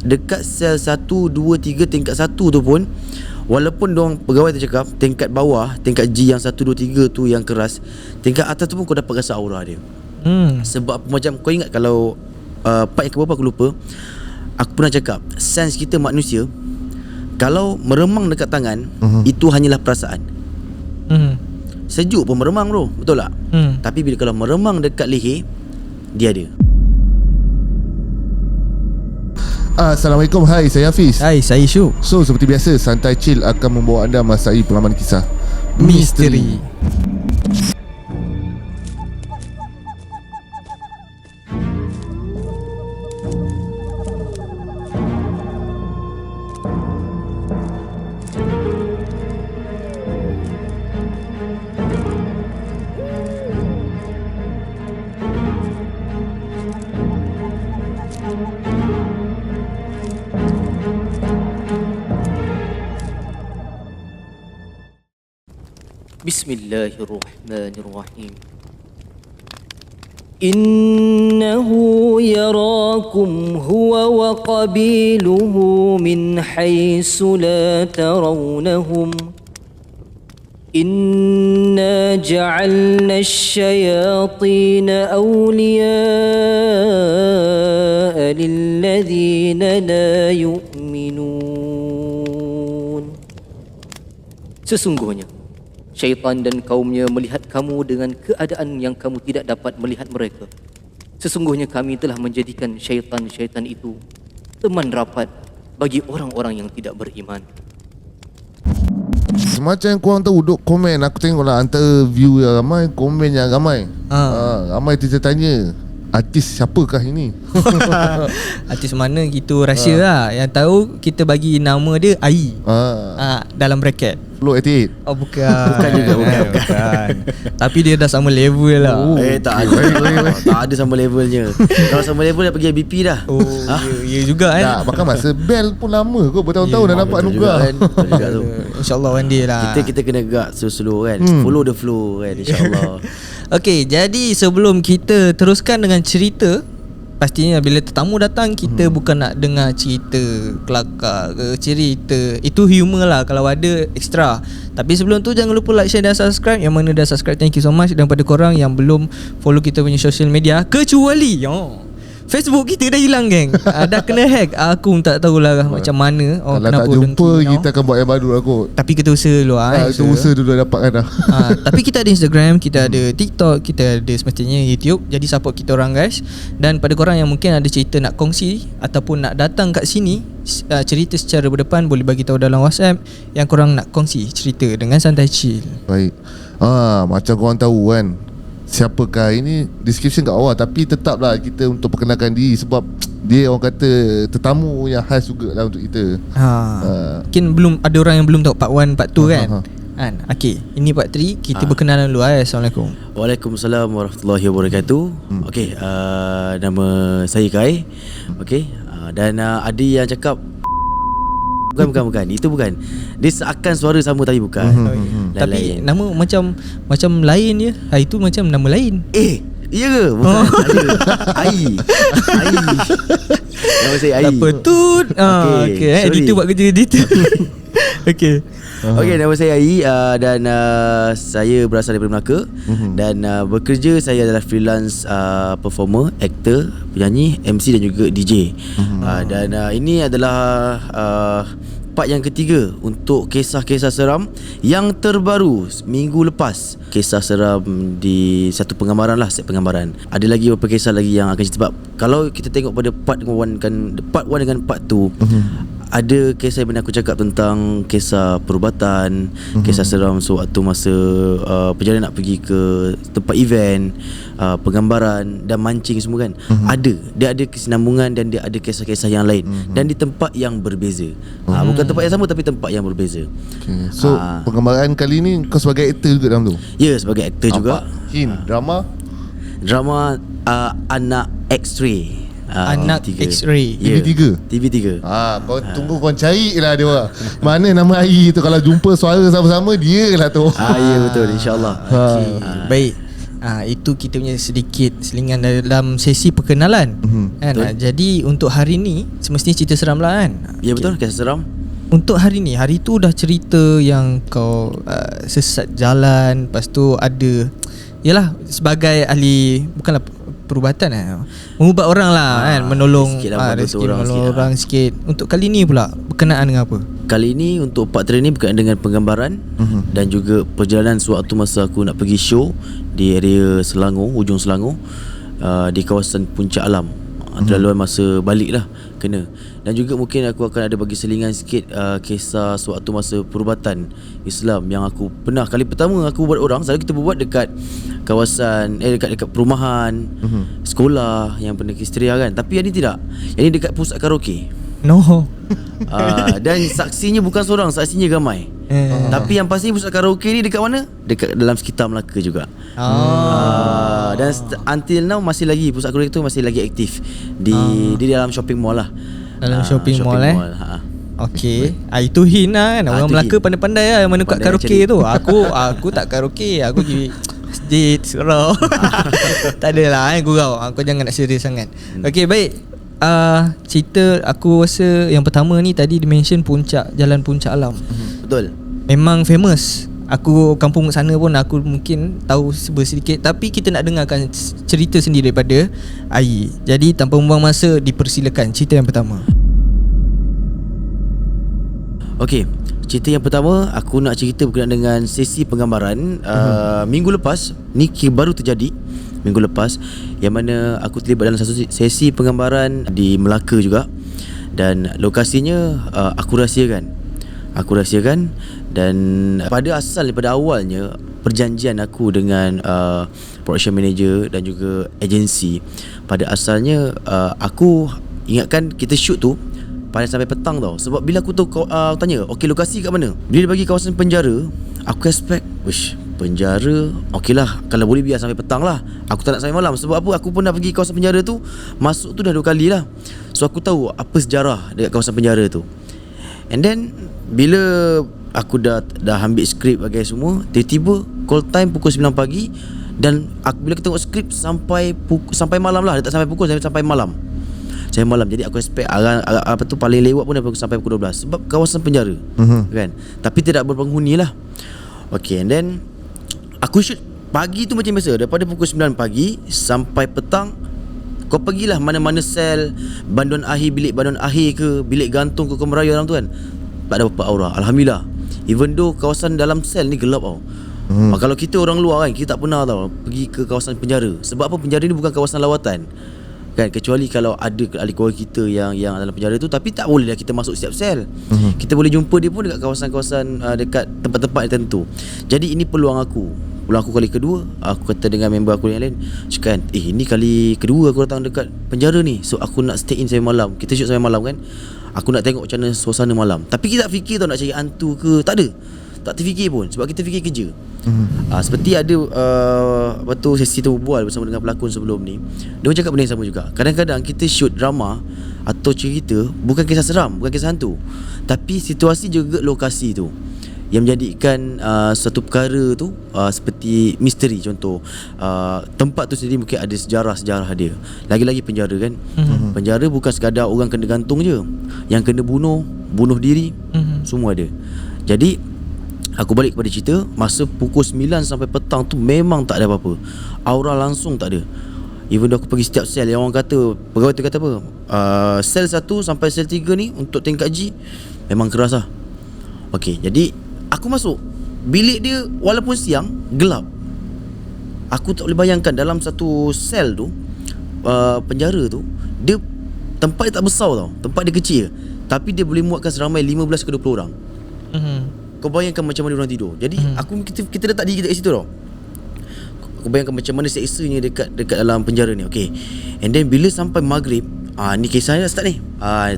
dekat sel 1, 2, 3 tingkat 1 tu pun, walaupun diorang pegawai tu cakap tingkat bawah, tingkat G yang 1, 2, 3 tu yang keras, tingkat atas tu pun kau dapat rasa aura dia. Sebab macam kau ingat kalau part yang keberapa aku lupa, aku pernah cakap sense kita manusia, kalau meremang dekat tangan, itu hanyalah perasaan. Sejuk pun meremang bro, betul tak? Tapi bila kalau meremang dekat leher, dia ada. Assalamualaikum, hai, saya Hafiz. Hai, saya Syuk. So, seperti biasa, Santai Chill akan membawa anda masai pengalaman kisah Misteri. Bismillahirrahmanirrahim. Innahu yarakum huwa wa qabiluhu min haythu la tarawnahum. Inna ja'alna asy-syayatina awliya'a lilladhina la yu'minun. Sesungguhnya syaitan dan kaumnya melihat kamu dengan keadaan yang kamu tidak dapat melihat mereka. Sesungguhnya kami telah menjadikan syaitan-syaitan itu teman rapat bagi orang-orang yang tidak beriman. Semacam korang tahu duk komen, aku tengok lah antara view yang ramai, komen yang ramai. Ramai tanya, artis siapakah ini? Artis mana kita rahsia lah. Yang tahu kita bagi nama dia AI. Dalam bracket. Flow 88. Oh bukan. Bukan. Tapi dia dah sama level lah. Tak ada. Tak ada sama levelnya. Kalau sama level dah pergi BP dah. Ya juga kan. Tak, bahkan masa Bell pun lama kau bertahun-tahun dah nampak anugerah kan. InsyaAllah one day lah. Kita kena gerak slow-slow kan. Follow the flow kan, InsyaAllah. Okay, jadi sebelum kita teruskan dengan cerita, pastinya bila tetamu datang, kita bukan nak dengar cerita kelakar ke cerita, itu humor lah kalau ada extra. Tapi sebelum tu jangan lupa like, share dan subscribe. Yang mana dah subscribe, thank you so much. Dan pada korang yang belum follow kita punya social media, kecuali Facebook kita dah hilang geng. Dah kena hack. Aku tak tahulah macam mana. Kalau tak jumpa kita akan buat yang baru lah kot. Tapi kita usaha dulu Kita usaha dulu dah dapatkan dah. Tapi kita ada Instagram, kita ada TikTok, kita ada semestinya YouTube. Jadi support kita orang guys. Dan pada korang yang mungkin ada cerita nak kongsi ataupun nak datang kat sini, cerita secara berdepan, boleh bagi tahu dalam WhatsApp yang korang nak kongsi cerita dengan Santai Chill. Baik. Macam korang tahu kan, siapakah ini, description kat awal. Tapi tetaplah kita untuk perkenalkan diri, sebab dia orang kata tetamu yang khas juga lah untuk kita. Mungkin belum ada orang yang belum tahu part 1, part 2 kan. Okay, ini part 3. Kita berkenalan dulu. Assalamualaikum. Waalaikumsalam warahmatullahi wabarakatuh. Okay, nama saya Kai. Okay, dan ada yang cakap Bukan. Itu bukan. Dia seakan suara sama tapi bukan. Tapi lain. Nama macam lain je. Itu macam nama lain. Iya ke? Bukan. Ada Ai. Nama saya Ai. Tak patut. Okay. Editor buat kerja editor. Okay. Okay, nama saya Ai, dan saya berasal daripada Melaka. Dan bekerja saya adalah freelance performer, actor, penyanyi, MC dan juga DJ. Dan ini adalah part yang ketiga untuk kisah-kisah seram yang terbaru minggu lepas. Kisah seram di satu penggambaran lah, set penggambaran. Ada lagi beberapa kisah lagi yang akan cerita. Sebab kalau kita tengok pada part 1 dengan part 2, ada kisah yang aku cakap tentang kisah perubatan, kisah seram sewaktu masa perjalanan nak pergi ke tempat event, penggambaran dan mancing semua kan. Dia ada kesinambungan dan dia ada kisah-kisah yang lain, dan di tempat yang berbeza. Bukan tempat yang sama tapi tempat yang berbeza. So penggambaran kali ni kau sebagai aktor juga dalam tu? Ya, sebagai aktor juga. Drama Anak X-Ray. Anak X-Ray. TV3. Kau tunggu, kau cari lah dia orang. Mana nama Ai tu, kalau jumpa suara sama-sama dia lah tu. Ya betul, insyaAllah. Baik. Itu kita punya sedikit selingan dalam sesi perkenalan kan? Jadi untuk hari ni semestinya cerita seram lah kan. Ya betul, kisah seram. Untuk hari ni, hari tu dah cerita yang kau sesat jalan. Lepas tu ada, yalah, sebagai ahli, bukanlah perubatan mengubat orang lah kan, menolong rezeki menolong orang sikit. Untuk kali ni pula berkenaan dengan apa? Kali ni untuk part 3 ni berkenaan dengan penggambaran dan juga perjalanan sewaktu masa aku nak pergi show di area Selangor, hujung Selangor, di kawasan Puncak Alam. Terlaluan masa balik lah kena. Dan juga mungkin aku akan ada bagi selingan sikit kisah sewaktu masa perubatan Islam yang aku pernah kali pertama aku buat orang. Selalu kita buat dekat kawasan dekat perumahan, sekolah yang pernah Istria kan. Tapi yang ni tidak. Yang ni dekat pusat karaoke. No. Dan saksinya bukan seorang, saksinya ramai. Tapi yang pasti pusat karaoke ni dekat mana? Dekat dalam sekitar Melaka juga. Dan until now masih lagi pusat karaoke tu masih lagi aktif di dalam shopping mall lah. Dalam shopping mall. Okey. Itu hint lah kan. Orang Melaka pandai-pandai lah mana kat karaoke tu. Aku tak karaoke, aku pergi masjid, surau. Tak adalah gurau. Kau jangan nak serius sangat. Okey, baik. Cerita aku rasa yang pertama ni tadi dimention Jalan Puncak Alam. Betul. Memang famous. Aku kampung sana pun aku mungkin tahu sedikit. Tapi kita nak dengarkan cerita sendiri daripada Ai. Jadi tanpa membuang masa, dipersilakan cerita yang pertama. Okey, cerita yang pertama aku nak cerita berkenaan dengan sesi penggambaran. Minggu lepas, ni baru terjadi minggu lepas, yang mana aku terlibat dalam satu sesi penggambaran di Melaka juga. Dan lokasinya aku rahsiakan. Dan pada awalnya perjanjian aku dengan production manager dan juga agensi, pada asalnya aku ingatkan kita shoot tu pada sampai petang tau. Sebab bila aku tu tanya, okey lokasi kat mana? Bila dia bagi kawasan penjara, aku expect, penjara, okey lah, kalau boleh biar sampai petang lah. Aku tak nak sampai malam. Sebab apa? Aku pernah pergi kawasan penjara tu, masuk tu dah 2 kali lah. So aku tahu apa sejarah dekat kawasan penjara tu. And then bila aku dah ambil skrip bagai semua, tiba-tiba call time pukul 9 pagi. Dan bila kita tengok skrip sampai malam lah. Dia tak sampai pukul, sampai malam. Jadi aku expect paling lewat pun sampai pukul 12. Sebab kawasan penjara kan. Tapi tidak berpenghuni lah. Okay, and then aku shoot pagi tu macam biasa. Daripada pukul 9 pagi sampai petang, kau pergilah mana-mana sel, banduan akhir, bilik banduan akhir ke, bilik gantung ke Meraya dalam tu kan, tak ada apa-apa aura. Alhamdulillah. Even though kawasan dalam sel ni gelap tau. Kalau kita orang luar kan, kita tak pernah tau pergi ke kawasan penjara. Sebab apa? Penjara ni bukan kawasan lawatan kan, kecuali kalau ada ahli keluarga kita yang dalam penjara tu. Tapi tak boleh lah kita masuk setiap sel. Kita boleh jumpa dia pun dekat kawasan-kawasan dekat tempat-tempat tertentu. Jadi ini peluang aku kali kedua. Aku kata dengan member aku yang lain, cakap ini kali kedua aku datang dekat penjara ni. So aku nak stay in sampai malam. Kita shoot sampai malam kan. Aku nak tengok macam mana suasana malam. Tapi kita tak fikir tau nak cari hantu ke. Tak ada. Tak terfikir pun. Sebab kita fikir kerja. Seperti ada sesi tu berbual bersama dengan pelakon sebelum ni. Dia cakap benda yang sama juga. Kadang-kadang kita shoot drama atau cerita, bukan kisah seram, bukan kisah hantu, tapi situasi juga lokasi tu yang menjadikan suatu perkara tu seperti misteri. Contoh tempat tu sendiri mungkin ada sejarah-sejarah dia. Lagi-lagi penjara kan. Penjara bukan sekadar orang kena gantung je, yang kena bunuh diri, semua ada. Jadi aku balik kepada cerita, masa pukul 9 sampai petang tu memang tak ada apa-apa. Aura langsung tak ada. Even though aku pergi setiap sel, yang orang kata, pegawai tu kata apa, sel 1 sampai sel 3 ni untuk tingkat G memang keras lah. Okay, jadi aku masuk bilik dia, walaupun siang, gelap. Aku tak boleh bayangkan dalam satu sel tu, penjara tu, dia tempat dia tak besar tau. Tempat dia kecil, tapi dia boleh muatkan seramai 15 ke 20 orang. Kau bayangkan macam mana orang tidur. Jadi kita letak diri kita kat situ tau. Kau bayangkan macam mana seksanya dekat dalam penjara ni. Okay, and then bila sampai maghrib, ni kisahnya dah start ni.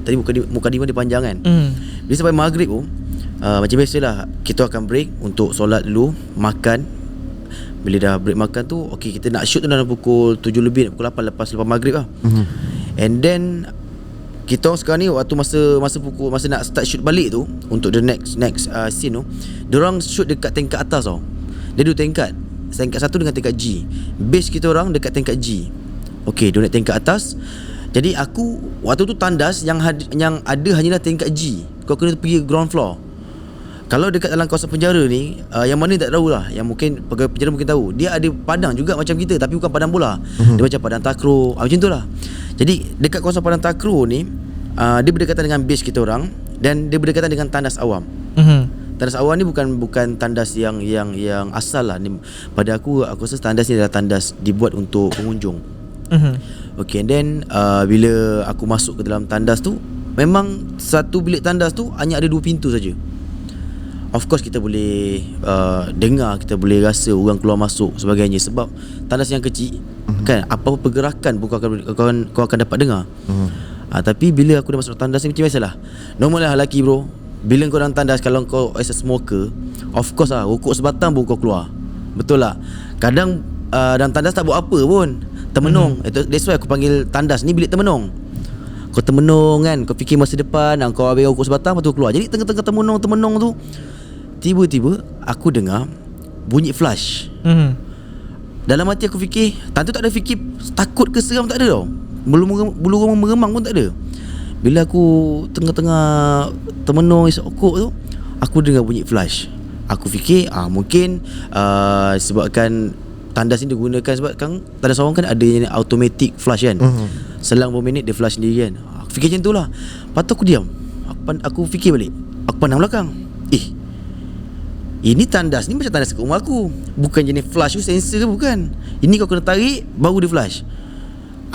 Tadi mukadimah dia panjang kan. Bila sampai maghrib tu, macam biasalah, kita akan break untuk solat dulu, makan. Bila dah break makan tu, okay, kita nak shoot tu dalam pukul 7 lebih, pukul 8 lepas maghrib lah. And then kita orang sekarang ni, waktu masa nak start shoot balik tu, untuk the next scene tu, diorang shoot dekat tingkat atas tau. Dia 2 tingkat. tingkat 1 dengan tingkat G. Base kita orang dekat tingkat G. Okay, dia naik tingkat atas. Jadi aku waktu tu tandas yang ada hanyalah tingkat G. Kau kena pergi ground floor. Kalau dekat dalam kawasan penjara ni, yang mana tak tahulah, yang mungkin pegawai penjara mungkin tahu, dia ada padang juga macam kita, tapi bukan padang bola. Dia macam padang takraw, macam tu lah. Jadi dekat kawasan padang takraw ni, dia berdekatan dengan base kita orang, dan dia berdekatan dengan tandas awam. Tandas awam ni bukan tandas yang asal lah ni. Pada aku rasa tandas ni adalah tandas dibuat untuk pengunjung. Okay, and then bila aku masuk ke dalam tandas tu, memang satu bilik tandas tu hanya ada 2 pintu saja. Of course kita boleh dengar, kita boleh rasa orang keluar masuk sebagainya. Sebab tandas yang kecil, kan, apa-apa pergerakan pun kau akan dapat dengar. Tapi bila aku dah masuk tandas ni, macam biasalah, normal lah lelaki bro. Bila kau dalam tandas, kalau kau as a smoker, of course lah, rokok sebatang pun kau keluar. Betul lah. Kadang dalam tandas tak buat apa pun, termenung. That's why aku panggil tandas ni bilik termenung. Kau termenung kan, kau fikir masa depan, kau habis rokok sebatang, lepas tu keluar. Jadi tengah-tengah termenung tu, tiba-tiba aku dengar bunyi flash. Dalam hati aku fikir, tentu tak ada fikir takut ke seram, tak ada tau. Bulu roma meremang pun tak ada. Bila aku tengah-tengah termenung isap rokok tu, aku dengar bunyi flash. Aku fikir mungkin sebabkan tandas ni digunakan, sebab kan tandas awam kan ada yang automatic flash kan. Selang beberapa minit dia flash sendiri kan. Aku fikir macam tu lah. Lepas tu aku diam. Aku fikir balik. Aku pandang belakang. Ini tandas ni macam tandas kat rumah aku. Bukan jenis flash tu sensor ke bukan. Ini kau kena tarik baru dia flash.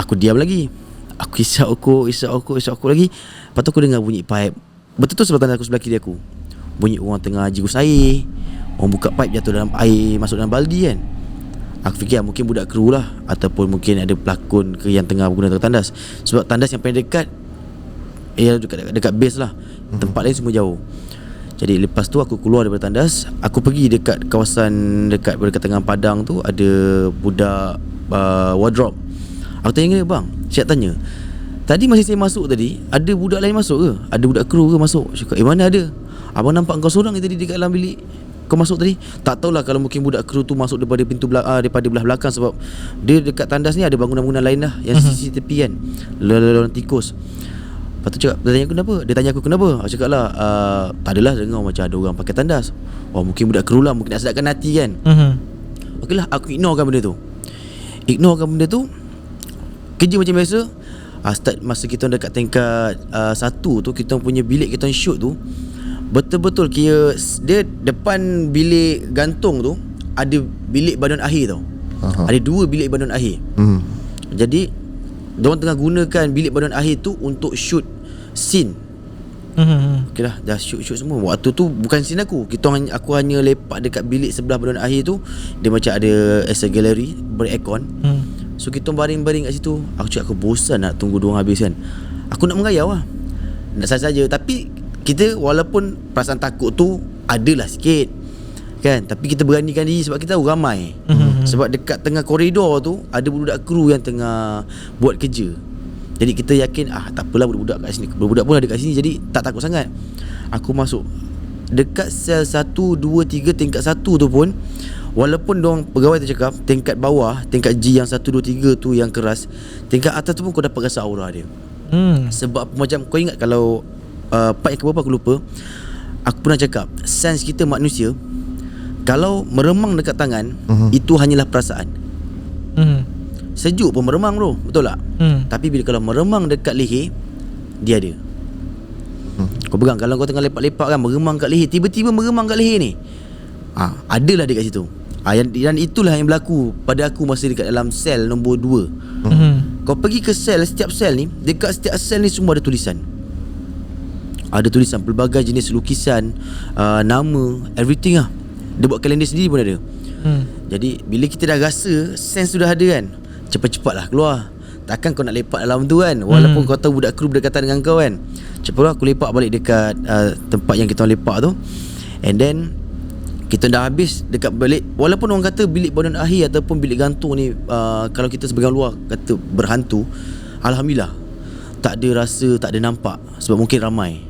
Aku diam lagi. Aku isap rokok lagi. Lepas tu aku dengar bunyi pipe. Betul-betul sebelah tandas aku, sebelah kiri aku. Bunyi orang tengah jigus air. Orang buka pipe jatuh dalam air, masuk dalam baldi kan. Aku fikir mungkin budak kru lah, ataupun mungkin ada pelakon ke yang tengah berguna tandas. Sebab tandas yang paling dekat dekat base lah. Tempat lain semua jauh. Jadi lepas tu aku keluar daripada tandas. Aku pergi dekat kawasan dekat berdekatan dengan padang tu, ada budak wardrobe. Aku tanya dia, bang, siap tanya, tadi masa saya masuk tadi, ada budak lain masuk ke? Ada budak kru ke masuk? Cakap, mana ada? Abang nampak kau seorang tadi dekat dalam bilik kau masuk tadi. Tak tahulah kalau mungkin budak kru tu masuk daripada pintu daripada belah belakang, sebab dia dekat tandas ni ada bangunan-bangunan lain lah yang sisi tepi kan, lorong tikus. Lepas tu cakap, dia tanya aku kenapa? Dia tanya aku kenapa? Aku cakap lah, tak adalah dengar macam ada orang pakai tandas. Mungkin budak kru lah, mungkin nak sedapkan hati kan. Okey lah, aku ignorekan benda tu. Kerja macam biasa. Start masa kita dekat tingkat 1 tu, kita punya bilik kita shoot tu, betul-betul kira dia depan bilik gantung tu ada bilik badun akhir tau. Ada 2 bilik badun akhir. Jadi diorang tengah gunakan bilik badun akhir tu untuk shoot scene. Okey lah, dah shoot semua. Waktu tu bukan scene aku. Aku hanya lepak dekat bilik sebelah badun akhir tu. Dia macam ada as a gallery ber-aircon. So kita baring-baring kat situ. Aku cakap aku bosan nak tunggu diorang habis kan. Aku nak mengayau lah, nak saja. Tapi kita walaupun perasaan takut tu adalah sikit kan, tapi kita beranikan diri sebab kita tahu ramai. Sebab dekat tengah koridor tu ada budak kru yang tengah buat kerja. Jadi kita yakin tak apalah, budak-budak kat sini, budak-budak pun ada kat sini, jadi tak takut sangat. Aku masuk dekat sel 1, 2, 3, tingkat 1 tu pun, walaupun diorang pegawai tu cakap tingkat bawah, tingkat G yang 1, 2, 3 tu yang keras, tingkat atas tu pun kau dapat rasa aura dia. Sebab macam kau ingat kalau part yang keberapa aku lupa, aku pernah cakap, sense kita manusia, kalau meremang dekat tangan, itu hanyalah perasaan. Sejuk pun meremang bro, betul tak? Tapi bila kalau meremang dekat leher, dia ada. Kau pegang, kalau kau tengah lepak-lepak kan, meremang kat leher, tiba-tiba meremang kat leher ni, adalah dia kat situ. Dan itulah yang berlaku pada aku masa dekat dalam sel nombor 2. Kau pergi ke sel, setiap sel ni, dekat setiap sel ni semua ada tulisan. Ada tulisan pelbagai jenis lukisan, nama, everything lah. Dia buat kalender sendiri pun ada. Jadi bila kita dah rasa sense tu dah ada kan, cepat-cepatlah keluar. Takkan kau nak lepak dalam tu kan, walaupun kau tahu budak kru berdekatan dengan kau kan. Cepatlah aku lepak balik dekat tempat yang kita lepak tu. And then kita dah habis dekat balik. Walaupun orang kata bilik badun akhir ataupun bilik gantung ni, kalau kita sebagai luar kata berhantu, alhamdulillah tak ada rasa, tak ada nampak. Sebab mungkin ramai.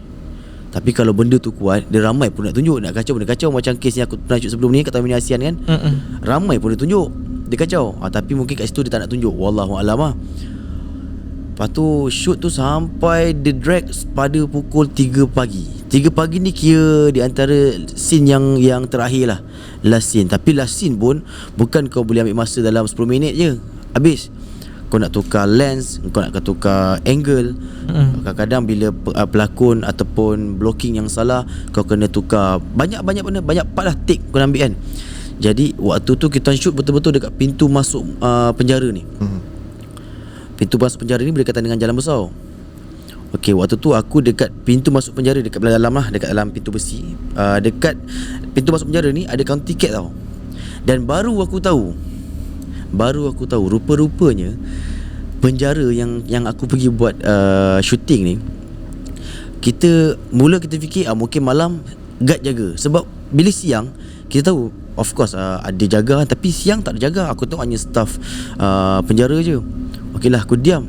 Tapi kalau benda tu kuat, dia ramai pun nak tunjuk. Nak kacau pun dia kacau. Macam kes yang aku pernah shoot sebelum ni kat Taman Mini Asian kan, ramai pun dia tunjuk, dia kacau. Tapi mungkin kat situ dia tak nak tunjuk, wallahualam lah. Lepas tu shoot tu sampai dia drag pada pukul 3 pagi. 3 pagi ni kira di antara scene yang terakhir lah, last scene. Tapi last scene pun bukan kau boleh ambil masa dalam 10 minit je habis. Kau nak tukar lens, kau nak tukar angle. Kadang-kadang bila pelakon ataupun blocking yang salah, kau kena tukar banyak benda, banyak part lah take kau nak ambil kan. Jadi waktu tu kita shoot betul-betul dekat pintu masuk penjara ni. Pintu masuk penjara ni berdekatan dengan jalan besar. Okey, waktu tu aku dekat pintu masuk penjara, dekat belah dalam lah, dekat dalam pintu besi. Dekat pintu masuk penjara ni ada kaunter tiket tau. Dan baru aku tahu rupa-rupanya penjara yang aku pergi buat shooting ni, kita fikir mungkin malam guard jaga. Sebab bila siang kita tahu of course ada jaga, tapi siang tak ada jaga. Aku tahu hanya staff penjara je. Okey lah, aku diam.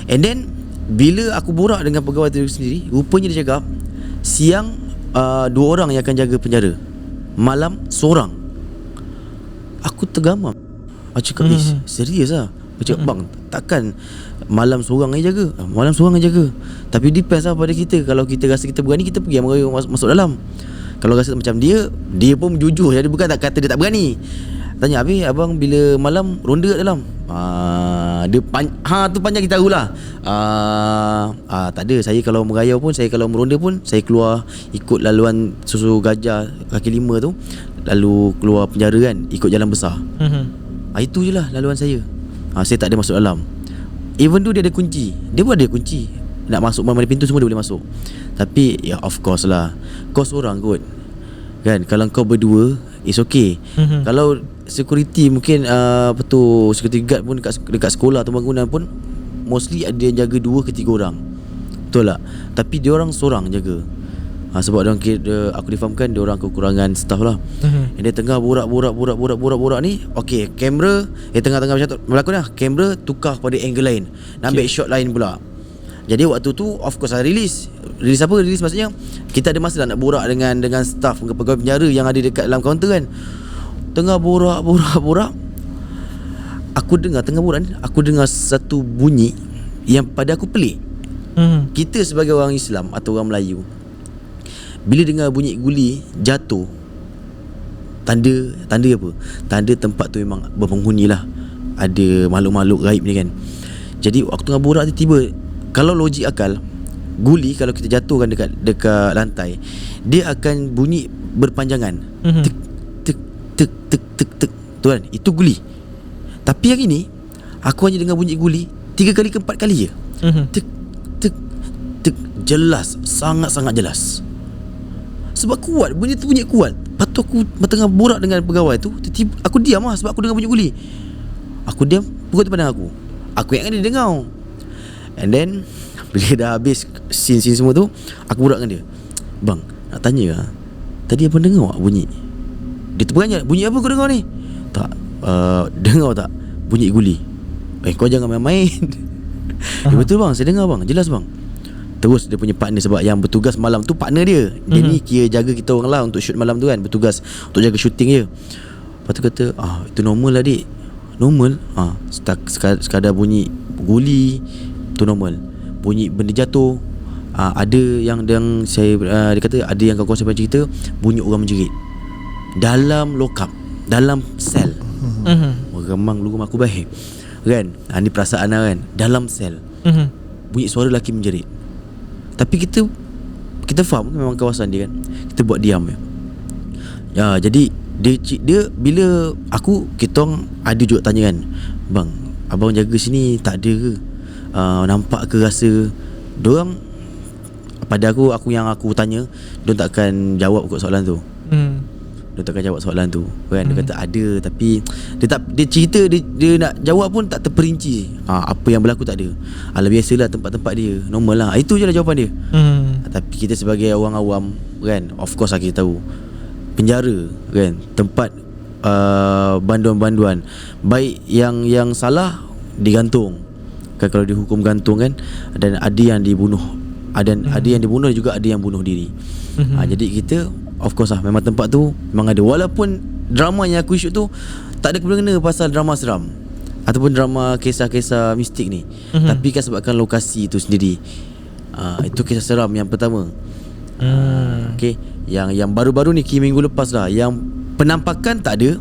And then bila aku borak dengan pegawai tu sendiri, rupanya dia cakap siang 2 orang yang akan jaga penjara, malam seorang. Aku tergamam. Aku cakap serius lah. Aku cakap bang, takkan malam seorang aja jaga? Malam seorang aja jaga. Tapi depends lah pada kita. Kalau kita rasa kita berani, kita pergi masuk dalam. Kalau rasa macam dia pun jujur. Jadi bukan tak kata dia tak berani. Tanya habis, abang bila malam ronda kat dalam? Dia tu panjang kita tahulah. Tak ada. Saya kalau merayau pun, saya kalau meronda pun, saya keluar ikut laluan susu gajah kaki 5 tu, lalu keluar penjara kan, ikut jalan besar. Itu je lah laluan saya. Saya tak ada masuk dalam. Even though dia ada kunci, dia pun ada kunci. Nak masuk mana-mana pintu semua dia boleh masuk. Tapi ya of course lah, kau seorang kot kan. Kalau kau berdua, it's okay. Kalau security mungkin security guard pun dekat sekolah atau bangunan pun mostly ada yang jaga 2 ke 3 orang. Betul tak? Tapi dia orang seorang jaga. Sebab aku difahamkan dia orang kekurangan staff lah. Dia tengah borak ni. Okey, kamera tengah-tengah macam tu berlakon lah. Kamera tukar pada angle lain, nak ambil shot lain pula. Jadi waktu tu of course release apa? Release maksudnya kita ada masa lah nak borak dengan staff, dengan pegawai penjara yang ada dekat dalam kaunter kan. Tengah borak. Aku dengar tengah borak ni, aku dengar satu bunyi yang pada aku pelik. Kita sebagai orang Islam atau orang Melayu, bila dengar bunyi guli jatuh, tanda apa? Tanda tempat tu memang berpenghuni lah, ada makhluk-makhluk gaib ni kan. Jadi waktu tengah borak tiba-tiba, kalau logik akal, guli kalau kita jatuhkan dekat lantai, dia akan bunyi berpanjangan. Tek tek tek tek tek tek. Tu kan, itu guli. Tapi yang ini aku hanya dengar bunyi guli 3 kali ke 4 kali je. Tek tek tek, jelas, sangat-sangat jelas. Sebab kuat, bunyi tu bunyi kuat. Lepas tu aku tengah borak dengan pegawai tu, tiba-tiba aku diam lah sebab aku dengar bunyi guli. Aku diam, pukul tu pandang aku ingat dia dengar. And then bila dah habis scene semua tu, aku borak dengan dia. Bang, nak tanya lah, tadi abang dengar tak bunyi? Dia terperanjat, bunyi apa kau dengar ni? Tak, dengar tak bunyi guli? Kau jangan main-main. Betul bang, saya dengar bang, jelas bang. Terus dia punya partner, sebab yang bertugas malam tu partner dia. Dia ni kira jaga kita orang lah untuk shoot malam tu kan, bertugas untuk jaga shooting je. Lepas tu kata, itu normal lah dik, normal. Sekadar bunyi guli tu normal. Bunyi benda jatuh, ada yang saya dia kata ada yang kawan-kawan saya cerita, bunyi orang menjerit dalam lokap, dalam sel. Remang lu rumah aku baik kan. Ni perasaan lah kan, dalam sel. Bunyi suara lelaki menjerit. Tapi kita faham memang kawasan dia kan, kita buat diam ya. Jadi dia bila kita orang ada juga tanya kan, bang, abang jaga sini tak ada ke? Nampak ke rasa? Diorang pada aku yang aku tanya, dia takkan jawab kot soalan tu. Dia takkan jawab soalan tu kan. Dia kata ada, tapi dia cerita, dia nak jawab pun tak terperinci. Apa yang berlaku tak ada. Biasalah tempat-tempat dia, normal lah. Itu je lah jawapan dia. Tapi kita sebagai orang awam kan, of course lah kita tahu penjara kan, tempat banduan-banduan. Baik yang salah digantung kan, kalau dihukum gantung kan. Dan ada yang dibunuh Ada yang dibunuh juga ada yang bunuh diri. Jadi kita of course lah, memang tempat tu memang ada. Walaupun drama yang aku shoot tu tak ada kena pasal drama seram ataupun drama kisah-kisah mistik ni, tapi kan sebabkan lokasi tu sendiri. Itu kisah seram yang pertama. Okay, yang baru-baru ni minggu lepas lah, yang penampakan tak ada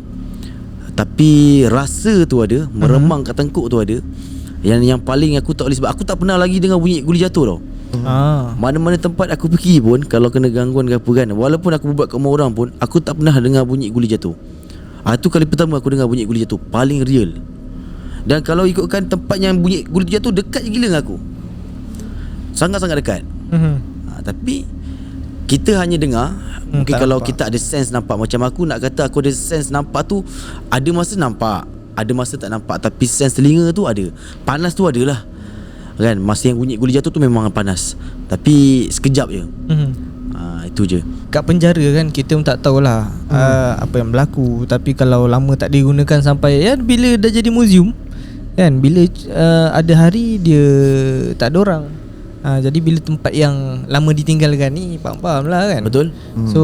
tapi rasa tu ada, meremang kat tengkuk tu ada. Yang paling aku tak boleh, sebab aku tak pernah lagi dengar bunyi guli jatuh tau. Mana-mana tempat aku pergi pun, kalau kena gangguan ke apa kan, walaupun aku buat kat rumah orang pun, aku tak pernah dengar bunyi guli jatuh. Itu kali pertama aku dengar bunyi guli jatuh, paling real. Dan kalau ikutkan tempat yang bunyi guli jatuh dekat je gila dengan aku, sangat-sangat dekat. Tapi kita hanya dengar. Mungkin kalau nampak. Kita ada sense nampak. Macam aku nak kata aku ada sense nampak tu, ada masa nampak, ada masa tak nampak. Tapi sense telinga tu ada. Panas tu ada lah kan. Masa yang bunyi guli jatuh tu memang panas, tapi sekejap je. Itu je. Kat penjara kan kita pun tak tahulah apa yang berlaku. Tapi kalau lama tak digunakan sampai bila dah jadi museum kan, bila ada hari dia tak ada orang, jadi bila tempat yang lama ditinggalkan ni, faham lah kan. Betul. So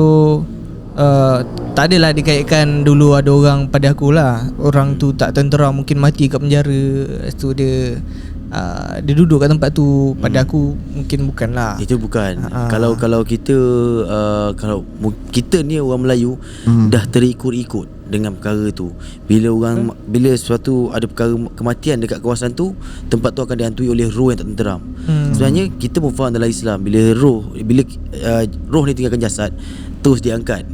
tak adalah dikaitkan dulu ada orang pada akulah, orang tu tak tentera, mungkin mati kat penjara. Lepas tu dia duduk kat tempat tu. Pada aku mungkin bukanlah. Itu bukan. Kalau kita kalau kita ni orang Melayu dah terikut-ikut dengan perkara tu. Bila sesuatu ada perkara kematian dekat kawasan tu, tempat tu akan dihantui oleh roh yang tak tenteram. Sebenarnya kita pun faham dalam Islam, bila roh ni tinggalkan jasad, terus diangkat.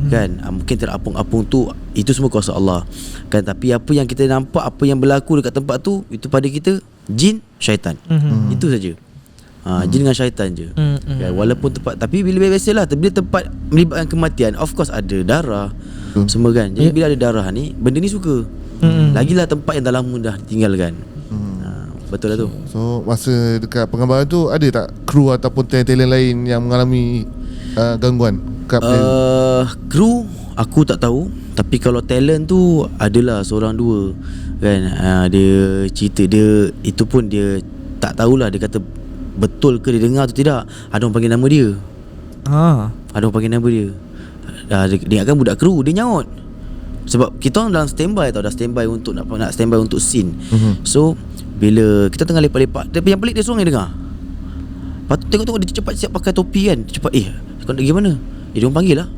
Kan, mungkin terapung-apung tu, itu semua kuasa Allah kan. Tapi apa yang kita nampak, apa yang berlaku dekat tempat tu, itu pada kita jin, syaitan. Itu saja. Jin dengan syaitan je. Kan, walaupun tempat, tapi bila biasalah, bila tempat melibatkan kematian, of course ada darah semua kan. Jadi bila ada darah ni, benda ni suka. Lagilah tempat yang dah lama dah ditinggalkan. Betul lah tu. So masa dekat penggambaran tu, ada tak kru ataupun talent lain yang mengalami gangguan? Kru aku tak tahu, tapi kalau talent tu adalah seorang dua kan. Dia cerita, dia itu pun dia tak tahulah, dia kata betul ke dia dengar atau tidak. Ada orang panggil nama dia. Ada orang panggil nama dia. Dia ingatkan budak kru, dia nyaut. Sebab kita orang dalam standby tau, dah standby untuk nak standby untuk scene. So bila kita tengah lepak-lepak, tapi yang pelik dia seorang yang dengar. Lepas tu tengok-tengok dia cepat siap pakai topi kan. Cepat kau nak pergi mana? Dia orang panggil lah.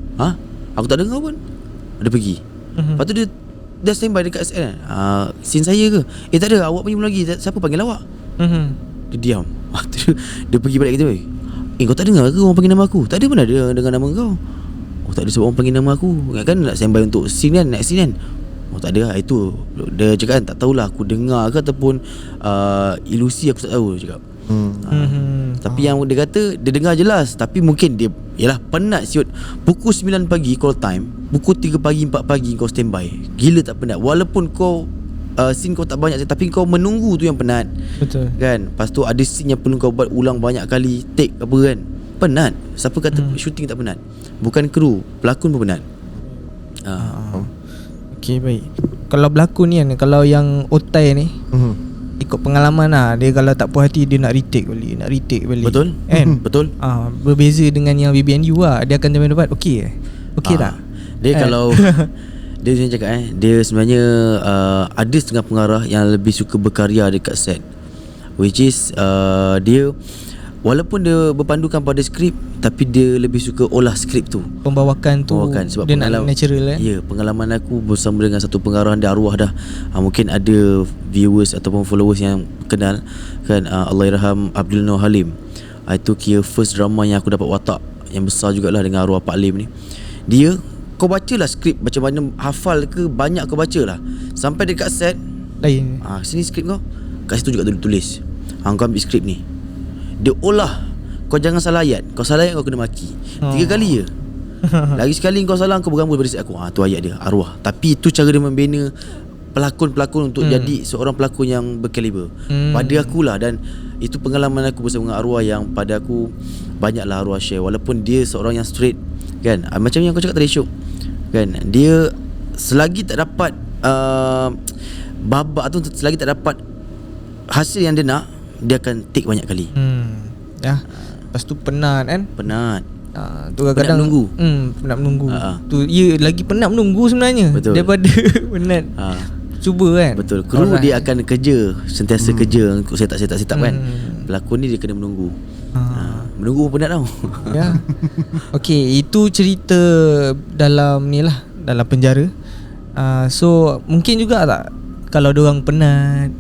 Aku tak dengar pun. Dia pergi. Lepas tu dia standby dekat SN. Scene saya ke? Tak ada, awak pergi lagi. Siapa panggil awak? Dia diam. Dia pergi balik kita. Kau tak dengar ke orang panggil nama aku? Tak ada, mana dia dengar nama kau? Tak ada, sebab orang panggil nama aku. Kan nak standby untuk scene kan, next scene kan. Tak ada lah. Itu dia cakap kan, tak tahulah aku dengar ke ataupun ilusi, aku tak tahu dia cakap. Tapi yang dia kata dia dengar jelas, tapi mungkin dia penat siut. Pukul 9 pagi call time, pukul 3 pagi 4 pagi kau standby. Gila tak penat. Walaupun kau scene kau tak banyak, tapi kau menunggu tu yang penat. Betul kan. Lepas tu ada scene yang perlu kau buat ulang banyak kali, take apa kan. Penat. Siapa kata shooting tak penat? Bukan kru, pelakon pun penat. Okay, baik. Kalau berlakon ni kan, kalau yang otai ni ikut pengalaman lah, dia kalau tak puas hati dia nak retake balik. Betul kan? Betul. Berbeza dengan yang BBNU lah, dia akan dapat okey tak? Dia kalau dia macam cakap dia sebenarnya ada setengah pengarah yang lebih suka berkarya dekat set, which is dia walaupun dia berpandukan pada skrip, tapi dia lebih suka olah skrip tu, pembawakan tu. Sebab dia nak natural pengalaman aku bersama dengan satu pengarah dia arwah dah. Mungkin ada viewers ataupun followers yang kenal kan, Allahyarham Abdul Nur Halim. Itu kira first drama yang aku dapat watak yang besar jugalah dengan arwah Pak Lim ni. Dia, kau bacalah skrip macam mana, hafal ke banyak kau bacalah, sampai dekat set lain. Sini skrip kau, kat situ juga tulis. Kau ambil skrip ni, dia olah. Kau jangan salah ayat. Kau salah ayat kau kena maki 3 kali je. Lagi sekali kau salah, kau bergambul pada set aku. Tu ayat dia, arwah. Tapi itu cara dia membina pelakon-pelakon untuk jadi seorang pelakon yang berkaliber. Pada akulah. Dan itu pengalaman aku bersama dengan arwah, yang pada aku banyaklah arwah share. Walaupun dia seorang yang straight kan, macam yang kau cakap tadi Syuk kan, dia selagi tak dapat babak tu, selagi tak dapat hasil yang dia nak, dia akan take banyak kali. Lepas tu penat kan. Penat. Tu kadang-kadang menunggu. Penat menunggu. Ha. Tu lagi penat menunggu sebenarnya. Betul. Daripada penat cuba kan. Betul. Kru dia akan kerja, sentiasa kerja untuk set up kan. Pelakon ni dia kena menunggu. Menunggu pun penat tau. Ya. Okey, itu cerita dalam ni lah, dalam penjara. So mungkin juga tak kalau diorang penat,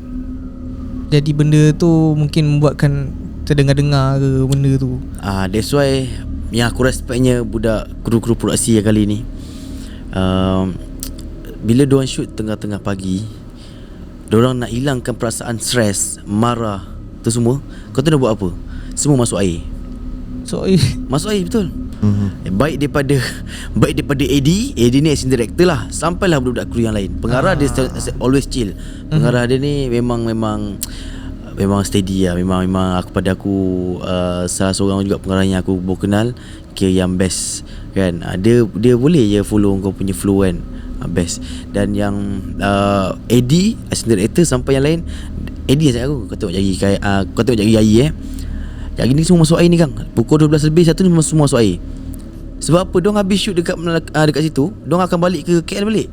jadi benda tu mungkin membuatkan terdengar-dengar ke benda tu. That's why yang aku respectnya budak kru-kru produksi yang kali ni, bila diorang shoot tengah-tengah pagi, diorang nak hilangkan perasaan stres, marah tu semua, kau tahu nak buat apa? Semua masuk air. So Masuk air betul. Baik daripada AD ni acting director lah, sampailah budak-budak kru yang lain. Pengarah dia always chill. Pengarah dia ni memang steady lah. Memang aku salah seorang juga pengarah yang aku baru kenal, kira yang best kan. Dia boleh je follow kau punya flow kan. Best. Dan yang AD acting director sampai yang lain, AD saya aku, kau tengok jari Ayi Jari ni semua masuk air ni Kang. Pukul 12 lebih satu ni semua masuk air. Sebab apa? Diorang habis shoot dekat situ, diorang akan balik ke KL balik.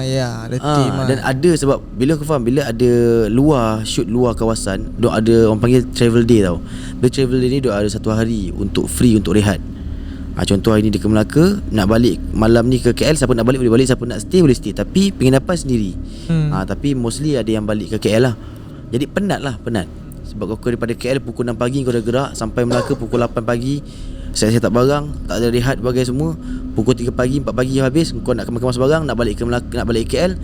Ya, ada team lah. Dan ada sebab bila aku faham, bila ada shoot luar kawasan, diorang ada orang panggil travel day tau. Bila travel day ni diorang ada satu hari untuk free, untuk rehat. Contoh hari ni dia ke Melaka, nak balik malam ni ke KL, siapa nak balik boleh balik, siapa nak stay boleh stay, tapi penginapan sendiri. Tapi mostly ada yang balik ke KL lah. Jadi penat. Sebab kau daripada KL pukul 6 pagi kau dah gerak sampai Melaka pukul 8 pagi, saya tak barang, tak ada rehat bagai semua. Pukul 3 pagi, 4 pagi habis, kau nak kemas barang, nak balik ke Melaka, nak balik KL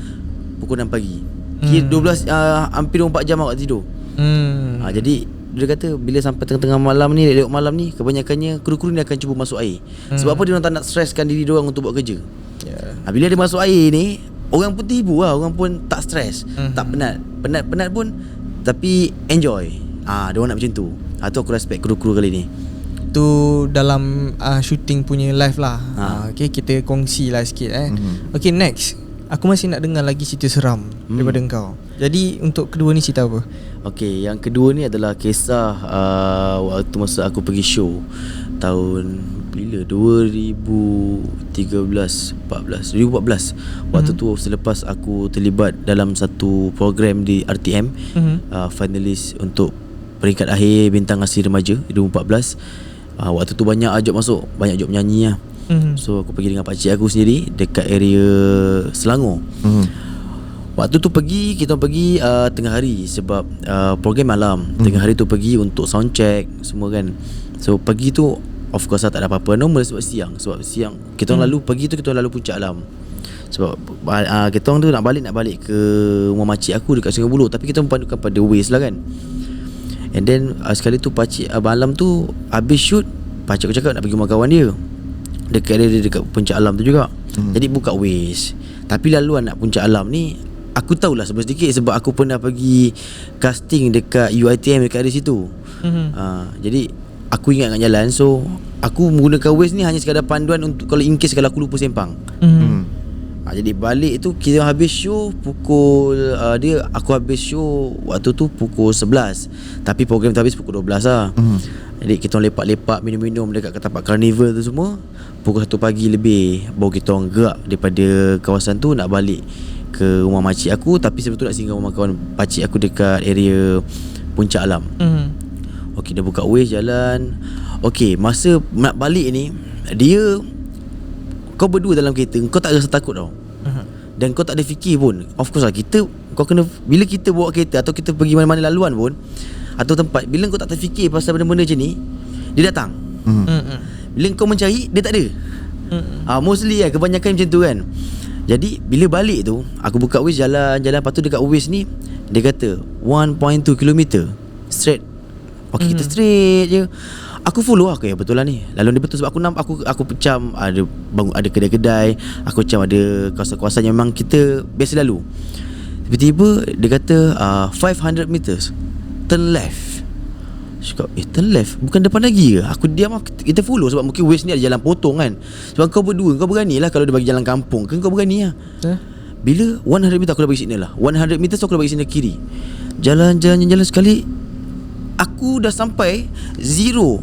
pukul 6 pagi. Kira 12 hampir 24 jam awak tidur. Jadi dia kata bila sampai tengah-tengah malam ni, lewat malam ni, kebanyakannya kru-kru ni akan cuba masuk air. Sebab apa? Dia orang tak nak streskan diri dia orang untuk buat kerja. Bila dia masuk air ni, orang pun terhibur lah, orang pun tak stres, tak penat. Penat pun tapi enjoy. Dia orang nak macam tu. Tu aku respect kru-kru kali ni. Tu dalam shooting punya live lah. Okay, kita kongsi lah sikit Okay, next, aku masih nak dengar lagi cerita seram daripada engkau. Jadi untuk kedua ni cerita apa? Okay, yang kedua ni adalah kisah waktu masa aku pergi show tahun bila? 2014. Waktu tu selepas aku terlibat dalam satu program di RTM, finalis untuk peringkat akhir Bintang Asli Remaja 2014. Waktu tu banyak job masuk, banyak job menyanyi lah. So aku pergi dengan pakcik aku sendiri dekat area Selangor. Waktu tu kita pergi tengah hari sebab program malam. Tengah hari tu pergi untuk sound check semua kan. So pergi tu of course tak ada apa-apa normal sebab siang kita orang lalu pergi tu, kita orang lalu Puncak Alam. Sebab kita orang tu nak balik ke rumah makcik aku dekat Sungai Buloh, tapi kita mempandukan pada Waze lah kan. And then sekali tu pakcik malam tu habis shoot, pakcik aku cakap nak pergi rumah kawan dia dekat Puncak Alam tu juga. Jadi buka Waze, tapi laluan nak Puncak Alam ni aku tahulah sedikit sebab aku pernah pergi casting dekat UiTM dekat area situ. Jadi aku ingat jalan. So aku menggunakan Waze ni hanya sekadar panduan untuk kalau in case kalau aku lupa sempang. Jadi balik tu kita habis show pukul aku habis show waktu tu pukul 11, tapi program tu habis pukul 12 lah. Jadi kita lepak-lepak minum-minum dekat tapak Carnival tu semua. Pukul 1 pagi lebih baru kita orang gerak daripada kawasan tu nak balik ke rumah makcik aku, tapi sebetulnya nak singgah rumah kawan pakcik aku dekat area Puncak Alam. Okey, dah buka Waze jalan. Okey, masa nak balik ni, kau berdua dalam kereta, kau tak rasa takut tau. Dan kau tak ada fikir pun. Of course lah, kau kena, bila kita bawa kereta atau kita pergi mana-mana laluan pun atau tempat, bila kau tak terfikir pasal benda-benda macam ni, dia datang. Bila kau mencari, dia tak ada. Mostly lah, kebanyakan macam tu kan. Jadi bila balik tu, aku buka Waze jalan. Lepas tu dekat Waze ni dia kata 1.2 km straight. Okey, kita straight je. Aku follow aku ya betul lah ni. Lalu dia betul sebab aku pecam ada kedai-kedai, aku pecam ada kawasan-kawasan yang memang kita biasa lalu. Tiba-tiba dia kata 500 meters turn left. Cakap turn left bukan depan lagi ke? Aku diam, kita follow sebab mungkin Waze ni ada jalan potong kan. Sebab kau berdua, kau berani lah kalau dia bagi jalan kampung, kan kau berani lah. Bila 100 meter aku dah bagi signal lah, 100 meter aku dah bagi signal kiri. Jalan sekali aku dah sampai zero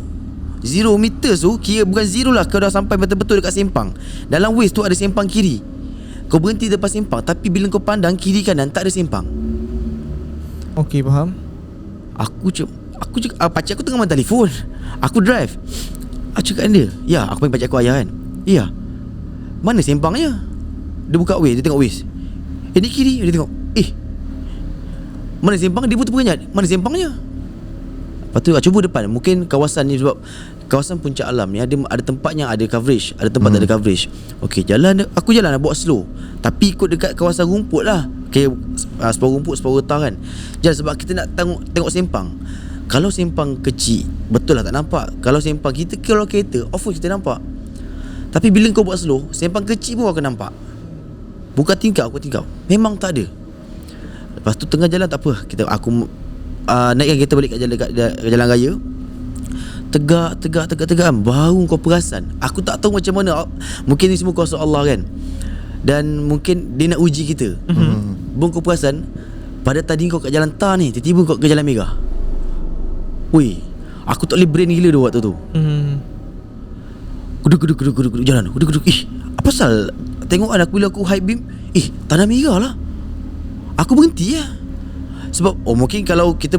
0 meters tu kira bukan zero lah. Kau dah sampai betul-betul dekat sempang. Dalam waist tu ada sempang kiri. Kau berhenti depan sempang, tapi bila kau pandang kiri kanan tak ada sempang. Okey, faham. Aku cakap pakcik aku tengah main telefon. Aku drive. Aku cakap dengan dia, ya, aku panggil pakcik aku ayah kan. Ya, mana sempangnya? Dia buka waist, dia tengok waist. Ni kiri, dia tengok. Mana sempang? Dia pun terperanjat. Mana sempangnya? Lepas tu cuba depan. Mungkin kawasan ni sebab kawasan puncak alam ni ada tempat yang ada coverage, ada tempat tak ada coverage. Okey, aku jalan nak bawa slow, tapi ikut dekat kawasan rumput lah. Okay, separuh rumput, separuh getah kan. Jalan sebab kita nak tengok sempang. Kalau sempang kecil, betul lah tak nampak. Kalau sempang kita, kalau kereta off road kita nampak. Tapi bila kau buat slow, sempang kecil pun akan nampak. Bukan tingkap, memang tak ada. Lepas tu tengah jalan tak apa, aku naikkan kereta balik kat jalan raya. Tegak baru kau perasan. Aku tak tahu macam mana. Mungkin ni semua kuasa Allah kan. Dan mungkin dia nak uji kita. Baru kau perasan, pada tadi kau kat jalan tar ni, tiba-tiba kau ke jalan merah. Weh, aku tak boleh brain gila dia waktu tu. Kuduk jalan. Apa pasal? Tengok kan aku bila aku high beam, tanah merah lah. Aku berhenti lah. Sebab mungkin kalau kita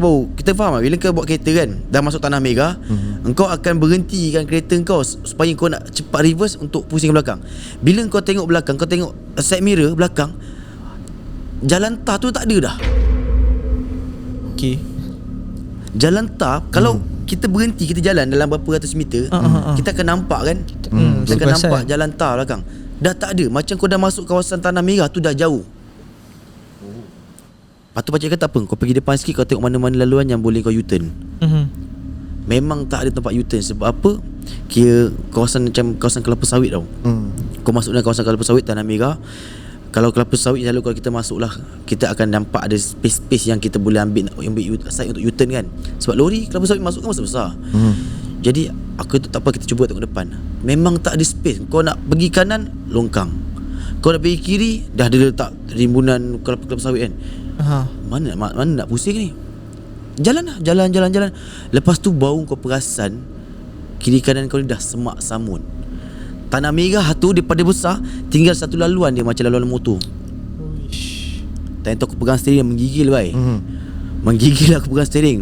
faham lah, bila kau bawa kereta kan dah masuk tanah merah, engkau akan berhentikan kereta kau supaya kau nak cepat reverse untuk pusing ke belakang. Bila kau tengok belakang, kau tengok side mirror belakang, jalan tar tu tak ada dah. Okey. Jalan tar, kalau kita berhenti, kita jalan dalam berapa ratus meter, kita akan nampak kan, kita akan nampak jalan tar belakang. Dah tak ada. Macam kau dah masuk kawasan tanah merah tu dah jauh. Lepas tu pakcik kata tak apa, kau pergi depan sikit, kau tengok mana-mana laluan yang boleh kau U-turn. Memang tak ada tempat U-turn. Sebab apa? Kira kawasan macam kawasan kelapa sawit tau. Kau masuk dalam kawasan kelapa sawit, tanah merah. Kalau kelapa sawit selalu kalau kita masuk lah, kita akan nampak ada space yang kita boleh ambil side untuk U-turn kan. Sebab lori kelapa sawit masuk kan masa besar. Jadi aku tu tak apa, kita cuba tengok depan. Memang tak ada space. Kau nak pergi kanan, longkang. Kau nak pergi kiri, dah ada letak rimbunan kelapa sawit kan. Mana nak pusing ni. Jalan. Lepas tu baru kau perasan kiri kanan kau ni dah semak samun. Tanah merah tu daripada besar, tinggal satu laluan dia macam laluan motor. Time tu aku pegang steering, menggigil baik. Menggigil aku pegang steering.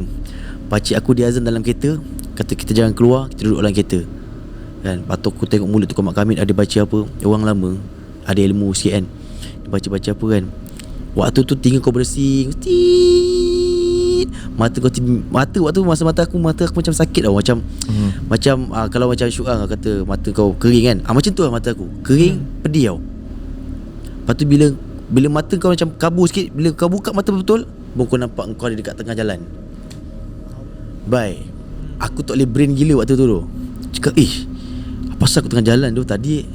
Pakcik aku dia azan dalam kereta, kata kita jangan keluar, kita duduk dalam kereta kan. Lepas tu aku tengok mulut tu Mak Kamid ada baca apa. Orang lama, ada ilmu sikit kan. Dia baca apa kan. Waktu tu tinggal kau bersih, mata waktu masa mata aku macam sakit tau. Macam kalau macam Syu'ang kata mata kau kering kan, macam tu lah mata aku kering, pedih tau. Lepas tu bila mata kau macam kabur sikit, bila kau buka mata betul, baru kau nampak kau ada dekat tengah jalan. Baik, aku tak boleh brain gila waktu tu. Cakap apa pasal aku tengah jalan tu tadi.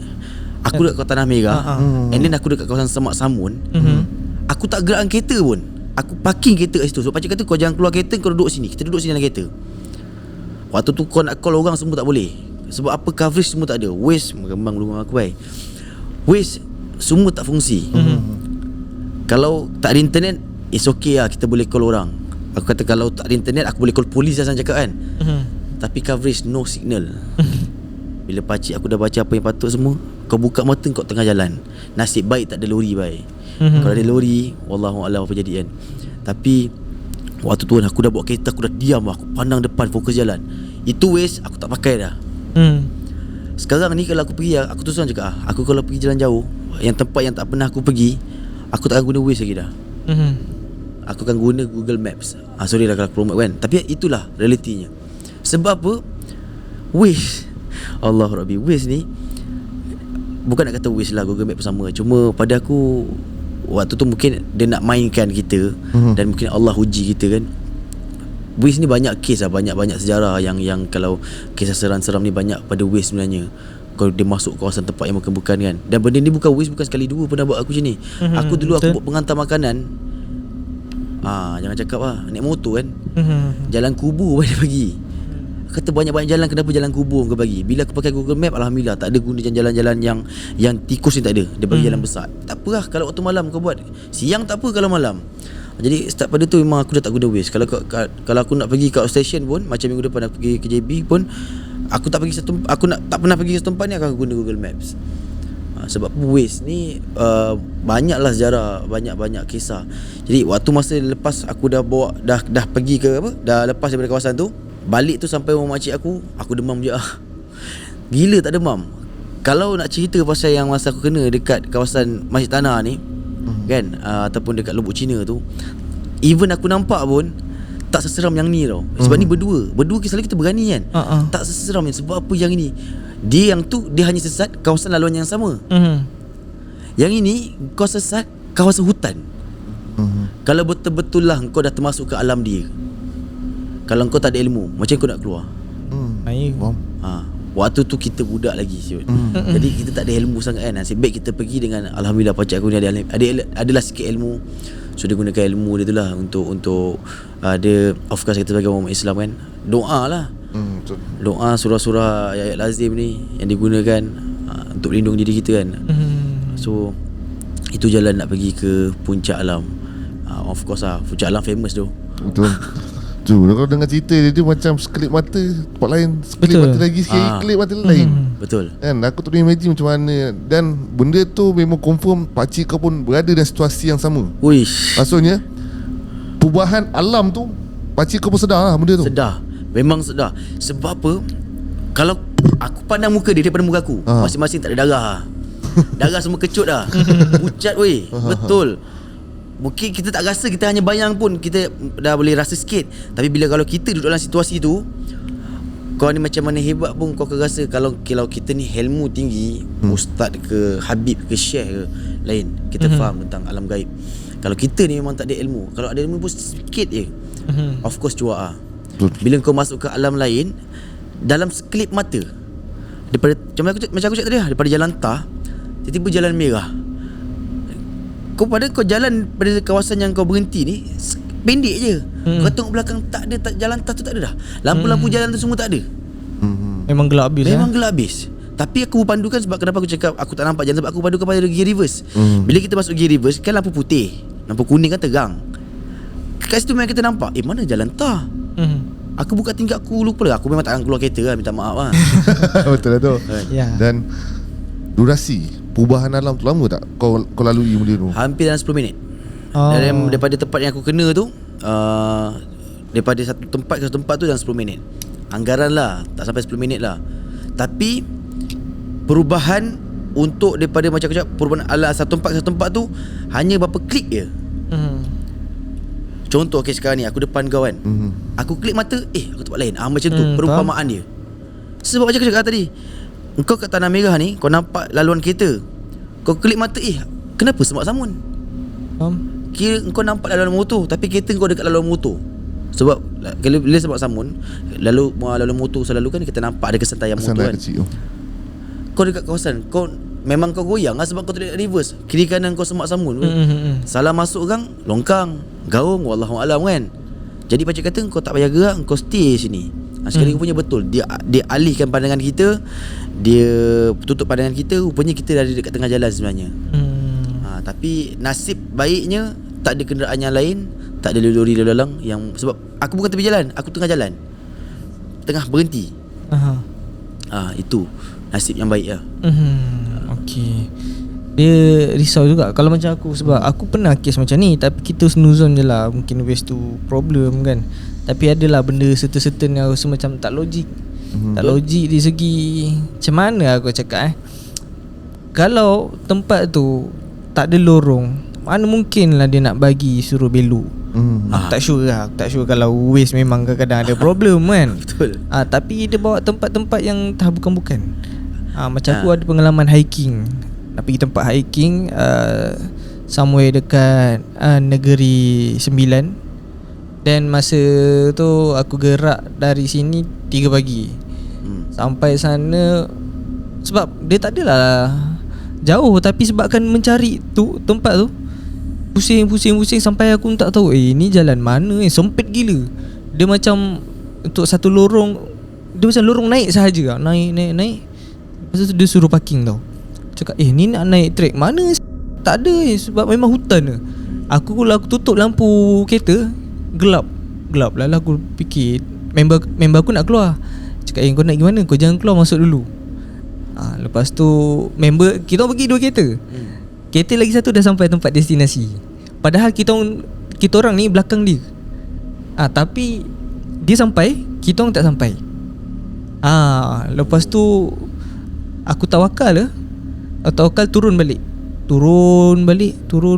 Aku dekat tanah merah, and then aku dekat kawasan semak samun. Aku tak gerakkan kereta pun. Aku parking kereta kat situ. So pakcik kata kau jangan keluar kereta, kau duduk sini. Kita duduk sini dalam kereta. Waktu tu kau nak call orang semua tak boleh. Sebab apa, coverage semua tak ada. Waze mengembang dulu aku baik. Waze semua tak fungsi. Kalau tak ada internet, it's okay lah, kita boleh call orang. Aku kata kalau tak ada internet, aku boleh call polis lah cakap kan. Tapi coverage no signal. Bila pakcik aku dah baca apa yang patut semua, kau buka mata kau tengah jalan. Nasib baik tak ada lori baik. Kalau ada lori, wallahualam apa jadi kan. Tapi waktu tu aku dah bawa kereta, aku dah diam, aku pandang depan, fokus jalan. Itu Waze aku tak pakai dah. Sekarang ni kalau aku pergi, aku terus terang cakap, aku kalau pergi jalan jauh, yang tempat yang tak pernah aku pergi, aku tak akan guna Waze lagi dah. Aku akan guna Google Maps. Sorry lah kalau promote kan, tapi itulah realitinya. Sebab apa? Waze, Allah Rabbi, Waze ni bukan nak kata Waze lah, Google Maps sama. Cuma pada aku waktu tu mungkin dia nak mainkan kita, dan mungkin Allah uji kita kan. Waze ni banyak kes lah, banyak sejarah yang kalau kisah seram-seram ni banyak pada Waze sebenarnya. Kalau dia masuk kawasan tempat yang bukan kan. Dan benda ni bukan Waze, bukan sekali dua pernah buat aku macam ni. Aku dulu aku buat pengantar makanan. Jangan cakap lah, naik motor kan. Jalan kubur dia pergi. Kata banyak-banyak jalan, kenapa jalan kubur kau bagi? Bila aku pakai Google Map, alhamdulillah tak ada guna jalan-jalan yang tikus ni, tak ada. Dia bagi jalan besar. Tak apa lah kalau waktu malam kau buat. Siang tak apa kalau malam. Jadi start pada tu memang aku dah tak guna Waze. Kalau aku nak pergi kat station pun, macam minggu depan aku pergi ke JB pun, aku tak pernah pergi satu tempat ni, aku guna Google Maps. Sebab Waze ni banyaklah sejarah, banyak kisah. Jadi waktu masa lepas aku dah bawa dah pergi ke apa, dah lepas daripada kawasan tu, balik tu sampai rumah makcik aku demam je. Gila tak demam. Kalau nak cerita pasal yang masa aku kena dekat kawasan Masjid Tanah ni, kan, ataupun dekat Lubuk Cina tu, even aku nampak pun tak seseram yang ni tau. Sebab ni berdua kisah kita berani kan. Tak seseram ni. Sebab apa yang ini, dia yang tu dia hanya sesat kawasan laluan yang sama. Yang ini kau sesat kawasan hutan. Kalau betul-betul lah kau dah termasuk ke alam dia, kalau kau tak ada ilmu, macam kau nak keluar? Waktu tu kita budak lagi siut. Jadi kita tak ada ilmu sangat kan. Nasib baik kita pergi dengan, alhamdulillah pakcik aku ni adalah sikit ilmu. So dia gunakan ilmu dia tu lah untuk dia, of course kita sebagai orang Islam kan, doa lah. Doa surah-surah ayat lazim ni yang digunakan untuk lindung diri kita kan. So itu jalan nak pergi ke Puncak Alam. Of course lah, Puncak Alam famous tu. Betul. Tu kalau dengar cerita dia macam sekelip mata tempat lain, sekelip mata lagi sekali, kelip mata lain. Betul. Kan aku tak boleh imagine macam mana. Dan benda tu memang confirm pakcik kau pun berada dalam situasi yang sama. Uish. Maksudnya perubahan alam tu pakcik kau pun sedar lah benda tu. Sedar. Memang sedar. Sebab apa? Kalau aku pandang muka dia daripada muka aku, masing-masing tak ada darah. Darah semua kecut dah. Pucat weh. Betul. Mungkin kita tak rasa, kita hanya bayang pun kita dah boleh rasa sikit. Tapi bila kalau kita duduk dalam situasi tu, kau ni macam mana hebat pun kau akan rasa. Kalau kita ni ilmu tinggi, ustaz ke Habib ke Syekh ke, lain. Kita faham tentang alam gaib. Kalau kita ni memang tak ada ilmu, kalau ada ilmu pun sikit je, of course cuak lah. Bila kau masuk ke alam lain, dalam sekelip mata, daripada macam aku cakap tadi lah, daripada jalan tar tiba-tiba jalan merah, kau jalan pada kawasan yang kau berhenti ni pendek je. Kau tengok belakang tak ada, jalan tar tu tak ada dah. Lampu-lampu jalan tu semua tak ada. Memang gelap habis. Memang gelap habis. Tapi aku pandukan, sebab kenapa aku cakap aku tak nampak jalan, sebab aku pandukan pada gear reverse. Bila kita masuk gear reverse kan lampu putih, lampu kuning kan terang. Kat situ memang kita nampak mana jalan tar. Aku buka tingkap, aku lupa lah. Aku memang tak akan keluar kereta lah, minta maaf lah. Betul lah tu. Ya. Dan durasi perubahan alam tu lama tak kau lalui benda tu? Hampir dalam 10 minit. Daripada tempat yang aku kena tu, daripada satu tempat ke satu tempat tu dalam 10 minit. Anggaran lah tak sampai 10 minit lah. Tapi perubahan untuk daripada macam aku cakap, perubahan ala satu tempat ke satu tempat tu hanya berapa klik je. Contoh sekarang ni aku depan kau kan, aku klik mata, aku tempat lain. Macam tu perumpamaan dia. Sebab macam aku cakap tadi, engkau kat tanah merah ni, kau nampak laluan kereta, kau klik mata, kenapa semak samun? Kira engkau nampak laluan motor, tapi kereta kau dekat laluan motor. Sebab bila semak samun, laluan motor selalu kan kita nampak ada kesantayan motor kan. Kecil. Kau dekat kawasan, kau memang kau goyang lah sebab kau tak ada reverse. Kiri kanan kau semak samun. Salah masuk orang, longkang, gaung, wallahualam kan. Jadi pakcik kata kau tak payah gerak, kau stay sini. Sekali rupanya betul, dia alihkan pandangan kita, dia tutup pandangan kita. Rupanya kita dah ada dekat tengah jalan sebenarnya. Tapi nasib baiknya tak ada kenderaan yang lain, tak ada lori lalu lalang yang, sebab aku bukan tepi jalan, aku tengah jalan, tengah berhenti. Itu nasib yang baik lah. Okey. Dia risau juga kalau macam aku, sebab aku pernah kes macam ni, tapi kita snuzon je lah, mungkin waste tu problem kan. Tapi adalah benda serta-serta yang rasa macam tak logik. Tak logik di segi macam mana aku cakap kalau tempat tu tak ada lorong, mana mungkin lah dia nak bagi suruh belok. Aku tak sure lah. Aku tak sure kalau waste memang kadang-kadang ada problem kan. Betul. Tapi dia bawa tempat-tempat yang tak bukan-bukan. Macam aku ada pengalaman hiking. Nak pergi tempat hiking somewhere dekat Negeri Sembilan. Dan masa tu aku gerak dari sini 3 pagi. Sampai sana, sebab dia tak adalah jauh, tapi sebabkan mencari tu tempat tu pusing sampai aku tak tahu ni jalan mana, sempit gila. Dia macam untuk satu lorong, dia macam lorong naik sahaja. Naik. Lepas tu dia suruh parking tau. Cakap ni nak naik trek mana? Tak ada sebab memang hutan ke. Aku tutup lampu kereta, gelap lah. Aku fikir member aku nak keluar. Cakap kau nak pergi mana? Kau jangan keluar, masuk dulu. Lepas tu member kita orang pergi 2 kereta. Kereta lagi satu dah sampai tempat destinasi. Padahal kita orang ni belakang dia. Tapi dia sampai, kita orang tak sampai. Lepas tu aku tawakal turun balik. Turun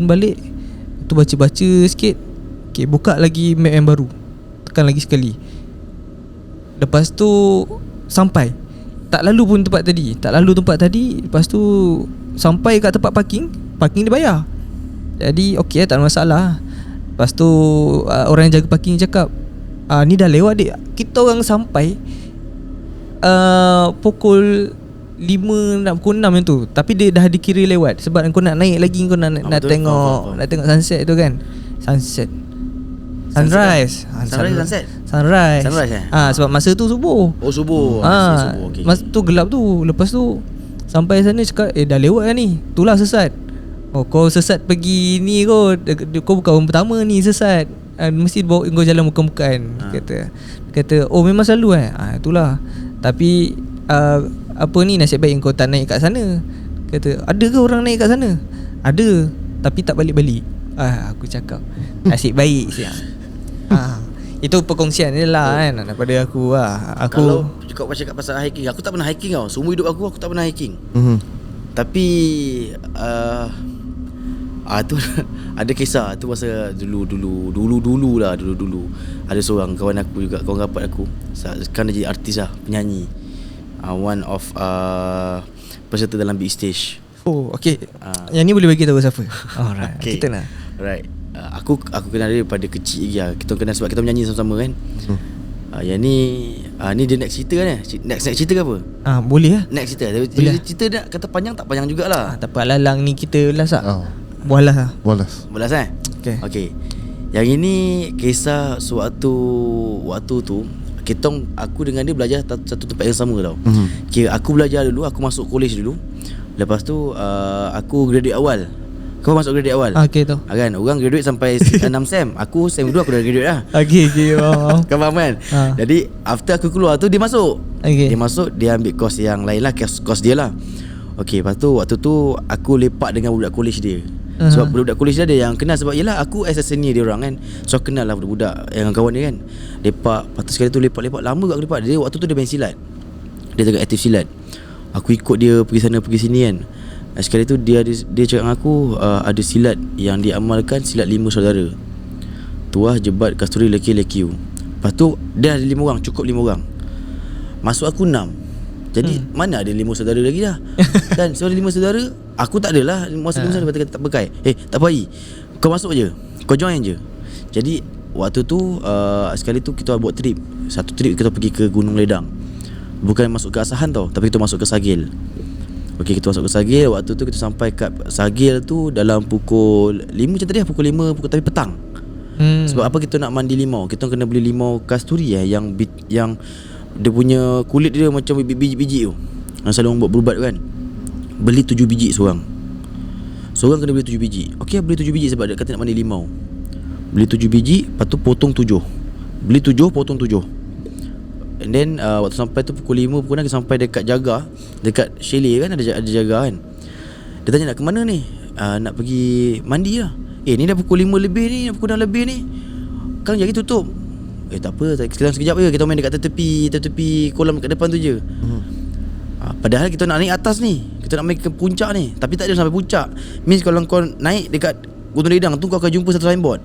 balik. Tu baca-baca sikit. Okay, buka lagi map yang baru. Tekan lagi sekali. Lepas tu sampai. Tak lalu pun tempat tadi. Lepas tu sampai kat tempat parking dia bayar. Jadi okey, tak ada masalah. Lepas tu orang yang jaga parking cakap, ni dah lewat dik. Kita orang sampai pukul 5 nak pukul 6 yang tu. Tapi dia dah dikira lewat. Sebab kau nak naik lagi, kau nak tengok nak tengok sunset tu kan. Sunrise. Sunrise. Sebab masa tu subuh. Subuh. Okay. Masa tu gelap tu. Lepas tu sampai sana cakap, dah lewat kan ni. Itulah sesat. Kau sesat pergi ni kau bukan orang pertama ni sesat. Mesti bawa kau jalan bukan-bukan. Kata memang selalu itulah. Tapi apa ni, nasib baik kau tak naik kat sana. Kata, ada ke orang naik kat sana? Ada, tapi tak balik-balik. Aku cakap nasib baik siang. Itu perkongsian dia lah kan daripada aku lah. Kalau kau cakap pasal hiking, aku tak pernah hiking tau. Seumur hidup aku tak pernah hiking. Tapi tu ada kisah tu masa dulu ada seorang kawan aku juga, kawan rapat aku. Sekarang dia jadi artis lah, penyanyi. One of peserta dalam big stage. Okay. Yang ni boleh bagi tahu siapa? Alright. Okay. Kita nak. Right. Aku kenal dia daripada kecil lagi lah. Kita kenal sebab kita menyanyi sama-sama kan. Yang ni dia next cerita kan. Next cerita ke apa? Boleh lah. Next cerita. Cerita nak kata panjang tak panjang jugalah. Tak apa, lalang ni kita ulas tak? Bualas lah. Bualas kan? Okay. Yang ini kisah waktu tu aku dengan dia belajar satu tempat yang sama tau. Kira aku belajar dulu, aku masuk college dulu. Lepas tu aku graduate awal. Kau masuk graduate awal. Okay tu. Kan orang graduate sampai 6 sem. Aku sem 2 aku dah graduate dah. Okay. Kau faham kan? Jadi after aku keluar tu dia masuk. Okay. Dia masuk, dia ambil course yang lain lah, course dia lah. Okay, lepas tu waktu tu aku lepak dengan budak college dia. Sebab budak college dia ada yang kenal. Sebab yelah aku as a senior dia orang kan. So aku kenal lah budak-budak yang kawan dia kan. Lepak. Lepas tu sekali tu lepak lama kat aku lepak. Dia waktu tu dia main silat. Dia tengah aktif silat. Aku ikut dia pergi sana pergi sini kan. Sekali tu dia cakap dengan aku, ada silat yang dia amalkan, silat 5 saudara. Tuah, Jebat, Kasturi, Leki, Lekiu. Lepas tu dia ada 5 orang, cukup 5 orang. Masuk aku 6. Jadi mana ada 5 saudara lagi dah. Kan so ada 5 saudara, aku tak adalah. Masa 5 saudara kata tak berkai. Tak apa kau masuk je, kau join je. Jadi waktu tu sekali tu kita buat trip. Satu trip kita pergi ke Gunung Ledang. Bukan masuk ke Asahan tau, tapi kita masuk ke Sagil. Okey, kita masuk ke Sagil. Waktu tu kita sampai kat Sagil tu dalam pukul 5 macam tadi lah, pukul 5 tapi petang. Sebab apa kita nak mandi limau? Kita kena beli limau kasturi yang dia punya kulit dia macam biji-biji tu. Yang selalu orang buat berubat kan. Beli 7 biji seorang. Seorang kena beli 7 biji. Okey, beli 7 biji sebab dia kata nak mandi limau. Beli 7 biji, lepas tu potong 7. Beli 7, potong 7. And then waktu sampai tu pukul 5 pukul 6 kita sampai dekat Jaga. Dekat chalet kan, ada Jaga kan. Dia tanya nak ke mana ni? Nak pergi mandi lah. Ni dah pukul 5 lebih ni, dah pukul 6 lebih ni. Kan jadi tutup. Tak apa, kita sekejap je. Kita main dekat tepi kolam dekat depan tu je. Padahal kita nak naik atas ni. Kita nak main ke puncak ni. Tapi tak ada sampai puncak. Means kalau kau naik dekat Gunung Ledang tu, kau akan jumpa satu signboard,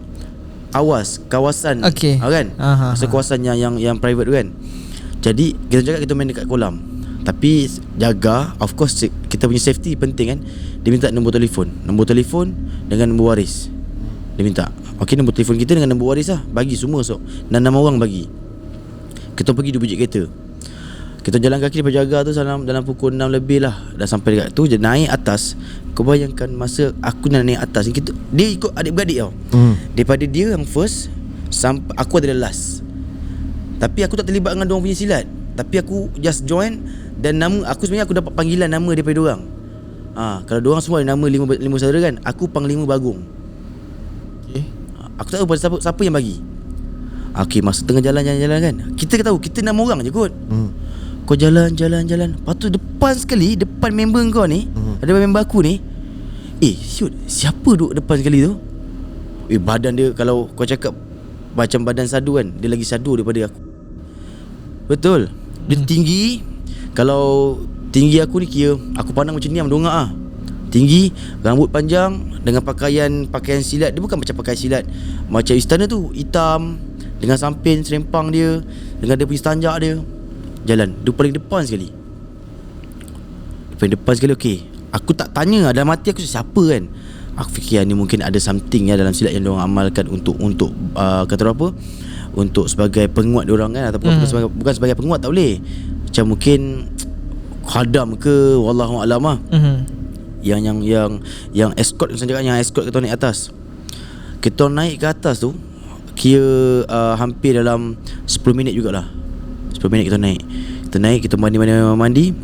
awas kawasan. Kan? Masa kawasan yang private tu kan. Jadi kita cakap kita main dekat kolam. Tapi jaga, of course kita punya safety penting kan. Dia minta nombor telefon dengan nombor waris. Dia minta. Okey, nombor telefon kita dengan nombor waris lah. Bagi semua so. Dan 6 orang bagi. Kita pergi 2 biji kereta. Kita jalan kaki daripada Jaga tu dalam pukul 6 lebih lah. Dah sampai dekat tu je, naik atas. Kau bayangkan masa aku nak naik atas ni, dia ikut adik-beradik tau. Daripada dia yang first sampai aku adalah last. Tapi aku tak terlibat dengan diorang punya silat. Tapi aku just join. Dan nama aku sebenarnya aku dapat panggilan nama daripada diorang. Kalau diorang semua ada nama 5 saudara kan, aku Panglima Bagong. Aku tak tahu siapa yang bagi. Okey, masa tengah jalan kan, kita tahu kita 6 orang je kot. Kau jalan. Lepas tu depan sekali, depan member kau ni, ada member aku ni, shoot, siapa duduk depan sekali tu? Badan dia, kalau kau cakap macam badan sadu kan, dia lagi sadu daripada aku. Betul. Dia tinggi. Kalau tinggi aku ni kira aku pandang macam ni mendongak ah. Tinggi, rambut panjang dengan pakaian silat. Dia bukan macam pakaian silat macam istana tu, hitam dengan sampin serempang dia, dengan dia punya tanjak dia. Jalan, dia paling depan sekali. Okey. Aku tak tanya, dalam hati aku siapa kan. Aku fikir ni mungkin ada something dalam silat yang diorang amalkan untuk kata orang apa, untuk sebagai penguat diorang kan, ataupun bukan sebagai penguat, tak boleh. Macam mungkin khadam ke, wallahu a'lam lah. Yang escort, macam cakap, yang escort kita naik atas. Kita naik ke atas tu kira hampir dalam 10 minit jugalah. 10 minit kita naik, kita mandi.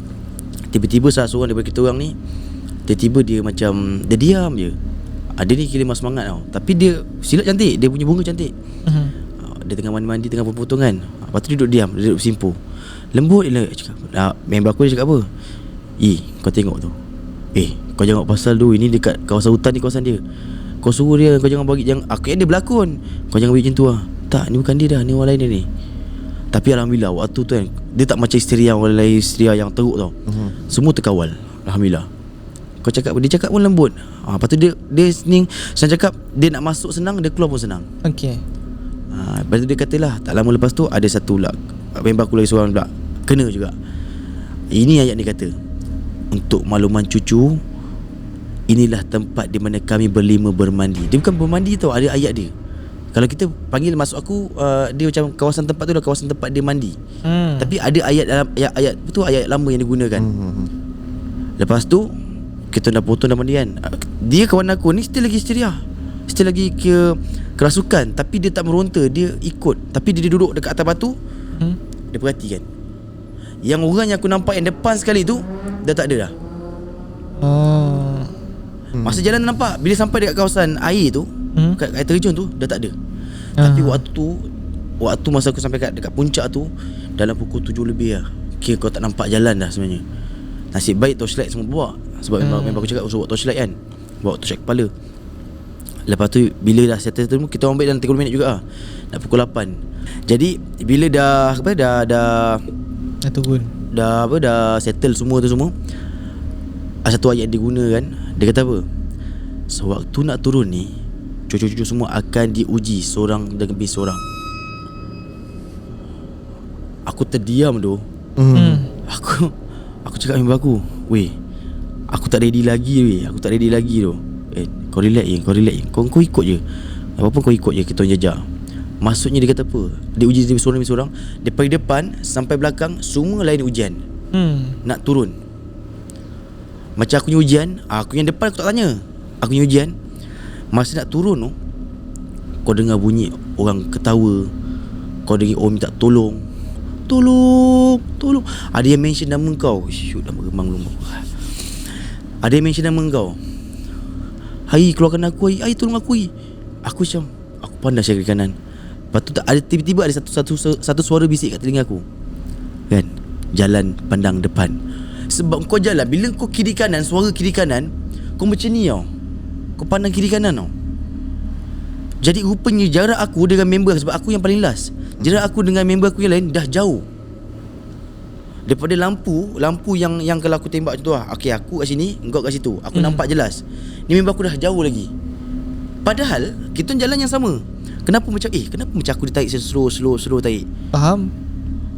Tiba-tiba salah seorang daripada kita orang ni, tiba-tiba dia macam, dia diam je. Dia ni kira mas semangat tau, tapi dia silat cantik, dia punya bunga cantik. Dia tengah mandi, tengah potong kan. Lepas tu dia duduk diam, dia duduk bersimpuh. Lembut dia cakap, member aku dia cakap apa? Kau tengok tu, kau jangan pasal tu, ini dekat kawasan hutan ni, kawasan dia. Kau suruh dia, kau jangan bagi, aku yang dia berlakon, kau jangan bagi macam tu lah. Tak, ni bukan dia dah, ni orang lain dia ni. Tapi alhamdulillah waktu tu kan, dia tak macam isteri yang teruk tau. Semua terkawal, alhamdulillah. Dia cakap pun lembut. Lepas tu dia sening, senang cakap, dia nak masuk senang, dia keluar pun senang. Okay. Lepas tu dia katalah, tak lama lepas tu ada satu lah member aku lagi seorang pula kena juga. Ini ayat dia kata, untuk makluman cucu, inilah tempat di mana kami berlima bermandi. Dia bukan bermandi tau, ada ayat dia. Kalau kita panggil, masuk aku, dia macam kawasan tempat tu adalah kawasan tempat dia mandi. Tapi ada ayat dalam ayat tu, ayat lama yang digunakan. Lepas tu kita dah potong dah mandi kan. Dia kawan aku ni still lagi histeria, still lagi kerasukan, tapi dia tak meronta, dia ikut. Tapi dia duduk dekat atas batu. Dia perhatikan. Yang orang yang aku nampak yang depan sekali tu dah tak ada dah. Masa jalan nampak, bila sampai dekat kawasan air tu, kat air terjun tu, dah tak ada. Tapi waktu masa aku sampai dekat puncak tu, dalam pukul 7 lebih lah. Kira kau tak nampak jalan dah sebenarnya. Nasib baik torchlight semua bawa. Sebab memang aku cakap usah bawa torchlight kan, bawa torchlight kepala. Lepas tu bila dah settle tu, kita ambil dalam 30 minit juga lah. Nak pukul 8. Jadi bila dah turun, dah settle semua tu semua, ada satu ayat dia guna kan. Dia kata apa? Sewaktu nak turun ni, cucu-cucu semua akan diuji seorang demi seorang. Aku terdiam tu. Aku cakap dengan aku, aku tak ready lagi tu. Kau relax je. Kau ikut je. Apa-apa kau ikut je, kita orang jejak. Maksudnya dia kata apa? Dia uji seorang demi seorang. Daripada depan sampai belakang, semua lain ujian. Nak turun. Macam aku punya ujian, aku yang depan aku tak tanya. Aku punya ujian, masa nak turun tu, kau dengar bunyi orang ketawa, kau dengar orang minta tolong. Ada yang mention nama kau. Shoot, nama gemang belum. Ada yang mention nama kau. Hai, keluarkan aku. Hai, tolong aku. Aku macam, aku pandang saya kiri kanan. Lepas tu ada, tiba-tiba ada satu suara bisik kat telinga aku kan, jalan pandang depan. Sebab kau jalan, bila kau kiri kanan, suara kiri kanan, kau macam ni tau, kau pandang kiri kanan tau. Jadi rupanya jarak aku dengan member, sebab aku yang paling last, jarak aku dengan member aku yang lain dah jauh. Daripada lampu yang kalau aku tembak macam tu lah, okay, aku kat sini, engkau kat situ, aku nampak jelas. Ni member aku dah jauh lagi. Padahal kita jalan yang sama. Kenapa macam aku ditarik slow tarik? Faham?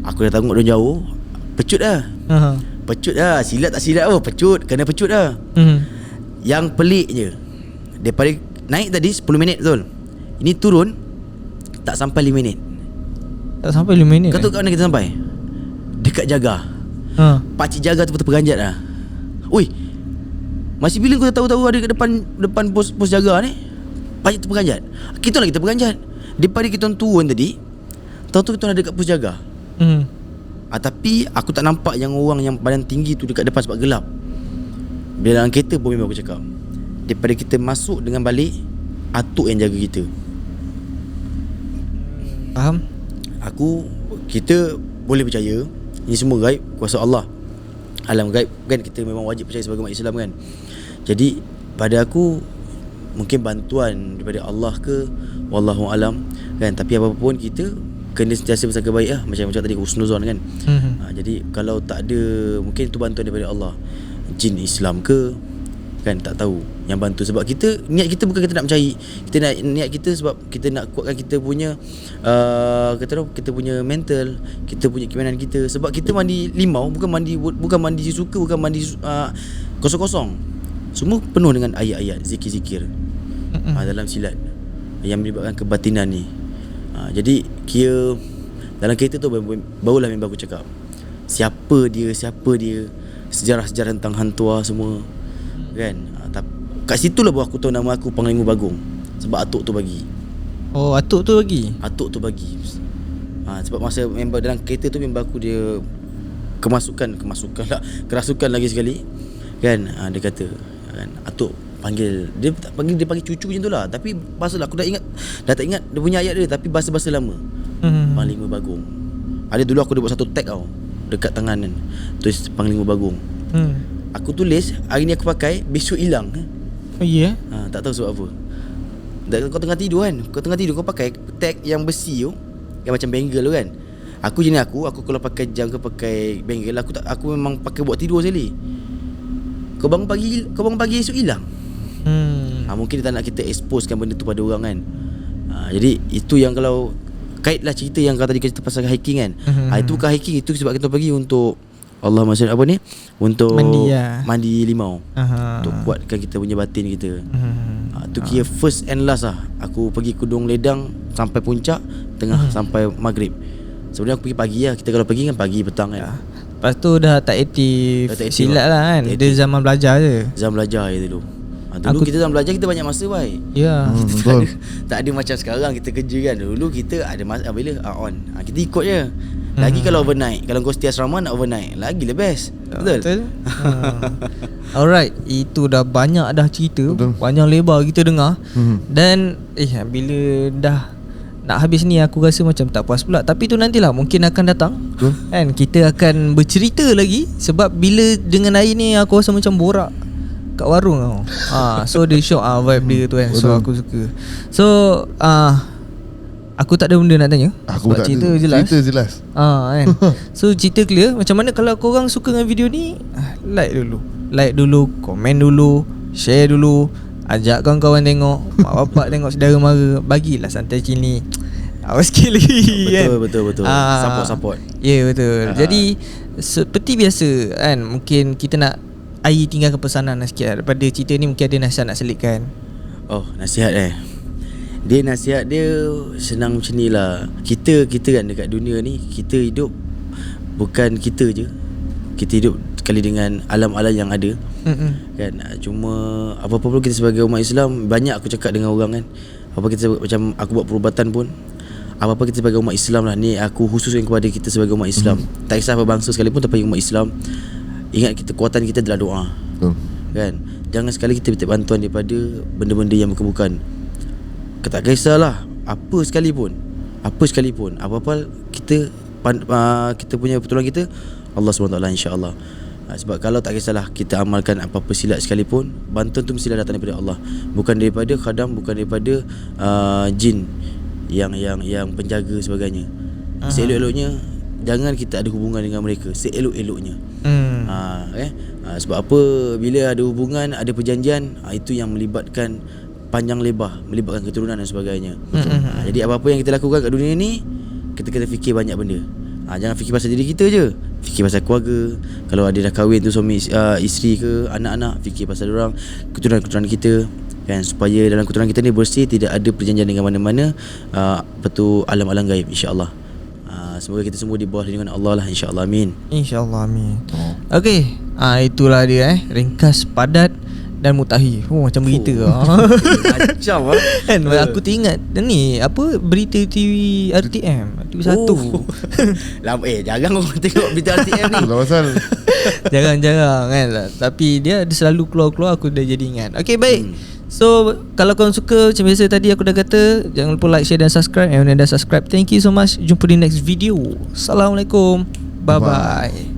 Aku dah tengok dia jauh, pecut dah. Pecut dah, silat tak silat pecut, kena pecut dah. Yang peliknya, daripada naik tadi 10 minit betul, ini turun tak sampai 5 minit. Tak sampai 5 minit. Kau tahu kat mana kita sampai? Dekat Jaga. Pakcik Jaga tu terperanjat dah. Masih bila kau tahu ada kat depan pos jaga ni, pakcik terperanjat. Kita lagi terperanjat. Daripada kita turun tadi, tahu kita ada dekat pos jaga. Tapi aku tak nampak yang orang yang badan tinggi tu dekat depan sebab gelap. Bila dalam kereta pun memang aku cakap, daripada kita masuk dengan balik, atuk yang jaga kita. Faham? Kita boleh percaya, Ini semua gaib, kuasa Allah. Alam gaib kan, kita memang wajib percaya sebagai umat Islam kan. Jadi pada aku mungkin bantuan daripada Allah ke, wallahu alam kan. Tapi apa pun kita kena sentiasa bersangka baik lah. Macam tadi husnuzon kan. Jadi kalau tak ada, mungkin itu bantuan daripada Allah. Jin Islam ke kan, tak tahu yang bantu. Sebab kita, niat kita bukan kita nak mencari, kita nak, niat kita sebab kita nak kuatkan kita punya kita punya mental, kita punya keimanan kita. Sebab kita mandi limau bukan mandi suka, bukan mandi kosong-kosong. Semua penuh dengan ayat-ayat zikir-zikir dalam silat yang melibatkan kebatinan ni. Jadi kira dalam kereta tu barulah member aku cakap siapa dia, sejarah-sejarah tentang hantua semua kan. Kat situ lah baru aku tahu nama aku Panglima Bagong. Sebab atuk tu bagi. Oh, atuk tu bagi? Atuk tu bagi. Sebab masa member dalam kereta tu, member aku dia kerasukan lagi sekali kan. Dia kata kan, atuk panggil dia panggil cucu macam tu lah. Tapi bahasa lah aku dah tak ingat dia punya ayat dia, tapi bahasa lama. Panglima Bagong. Ada dulu aku ada buat satu tag tau dekat tangan kan, tulis Panglima Bagong. Aku tulis, hari ni aku pakai, besok hilang. Oh iya? Tak tahu sebab apa. Kau tengah tidur kan, kau pakai tag yang besi tu, yang macam bangle tu kan. Aku jenis aku kalau pakai jam ke pakai bangle, aku memang pakai buat tidur sekali. Kau bangun pagi esok hilang. Mungkin dia tak nak kita exposekan benda tu pada orang kan. Jadi itu yang kalau kaitlah cerita yang kau tadi cerita pasal hiking kan. Itu bukan hiking, itu sebab kita pergi untuk Allah maksud apa ni, untuk mandi limau. Untuk kuatkan kita punya batin kita. Tu kira first and last lah. Aku pergi Kudung Ledang sampai puncak tengah sampai maghrib. Sebenarnya aku pergi pagi lah. Kita kalau pergi kan pagi petang kan. Lepas tu dah tak aktif silat lah kan. Dia zaman belajar je. Zaman belajar je dulu. Dulu kita zaman belajar kita banyak masa baik. Ya. Tak ada macam sekarang kita kerja kan. Dulu kita ada masa bila on. Kita ikut je. Lagi kalau overnight, kalau kau setia asrama nak overnight, lagi le best. Betul? Alright, itu dah banyak dah cerita. Banyak lebar kita dengar. Dan bila dah nak habis ni aku rasa macam tak puas pula. Tapi tu nantilah, mungkin akan datang. Kan kita akan bercerita lagi. Sebab bila dengan air ni aku rasa macam borak kat warung tau. So dia shock vibe dia tu kan. So aku suka. So aku tak ada benda nak tanya. Aku sebab tak cerita ada. jelas. Cerita jelas. Kan. So cerita clear. Macam mana kalau korang suka dengan video ni, like dulu, komen dulu, share dulu, ajak kawan-kawan tengok, mak bapak tengok, saudara mara. Bagilah santai sini. Awas sikit lagi. Betul. Support. Ya, betul. Jadi seperti biasa kan, mungkin kita nak Ayi tinggalkan pesanan sikit daripada cerita ni. Mungkin ada nasihat nak selitkan. Oh, nasihat dia nasihat dia senang macam ni lah. Kita kan dekat dunia ni, kita hidup bukan kita je. Kita hidup sekali dengan alam-alam yang ada. Kan. Cuma apa-apa pun kita sebagai umat Islam, banyak aku cakap dengan orang kan, apa kita macam aku buat perubatan pun, apa-apa kita sebagai umat Islam lah ni, aku khususkan kepada kita sebagai umat Islam. Tak kisah apa bangsa sekalipun, tapi umat Islam, ingat kita, kekuatan kita adalah doa. Kan. Jangan sekali kita minta bantuan daripada benda-benda yang bukan-bukan. Tak kisahlah apa sekalipun, apa-apa kita punya pertolongan kita Allah SWT insya-Allah. Sebab kalau tak kisahlah kita amalkan apa-apa silat sekalipun, bantuan tu mestilah datang daripada Allah, bukan daripada khadam, bukan daripada jin yang penjaga sebagainya. Seelok-eloknya jangan kita ada hubungan dengan mereka, seelok-eloknya. Sebab apa, bila ada hubungan, ada perjanjian, itu yang melibatkan panjang lebar, melibatkan keturunan dan sebagainya. Jadi apa-apa yang kita lakukan kat dunia ni, kita kena fikir banyak benda. Jangan fikir pasal diri kita je, fikir pasal keluarga. Kalau ada dah kahwin tu, suami isteri ke anak-anak, fikir pasal orang, keturunan kita kan, supaya dalam keturunan kita ni bersih, tidak ada perjanjian dengan mana-mana alam-alam gaib, insya-Allah. Semoga kita semua di bawah lindungan Allah lah, insya-Allah. Amin. Insya-Allah, amin. Okey, itulah dia ringkas, padat dan mutakhir. Macam berita macam kan. Aku teringat ni apa, berita TV RTM TV 1. Jarang orang tengok berita RTM ni. Pasal Jarang-jarang kan. Tapi dia selalu keluar-keluar, aku dah jadi ingat. Okay, baik. So kalau korang suka, macam biasa tadi aku dah kata, jangan lupa like, share dan subscribe. And dah subscribe, thank you so much. Jumpa di next video. Assalamualaikum. Bye bye.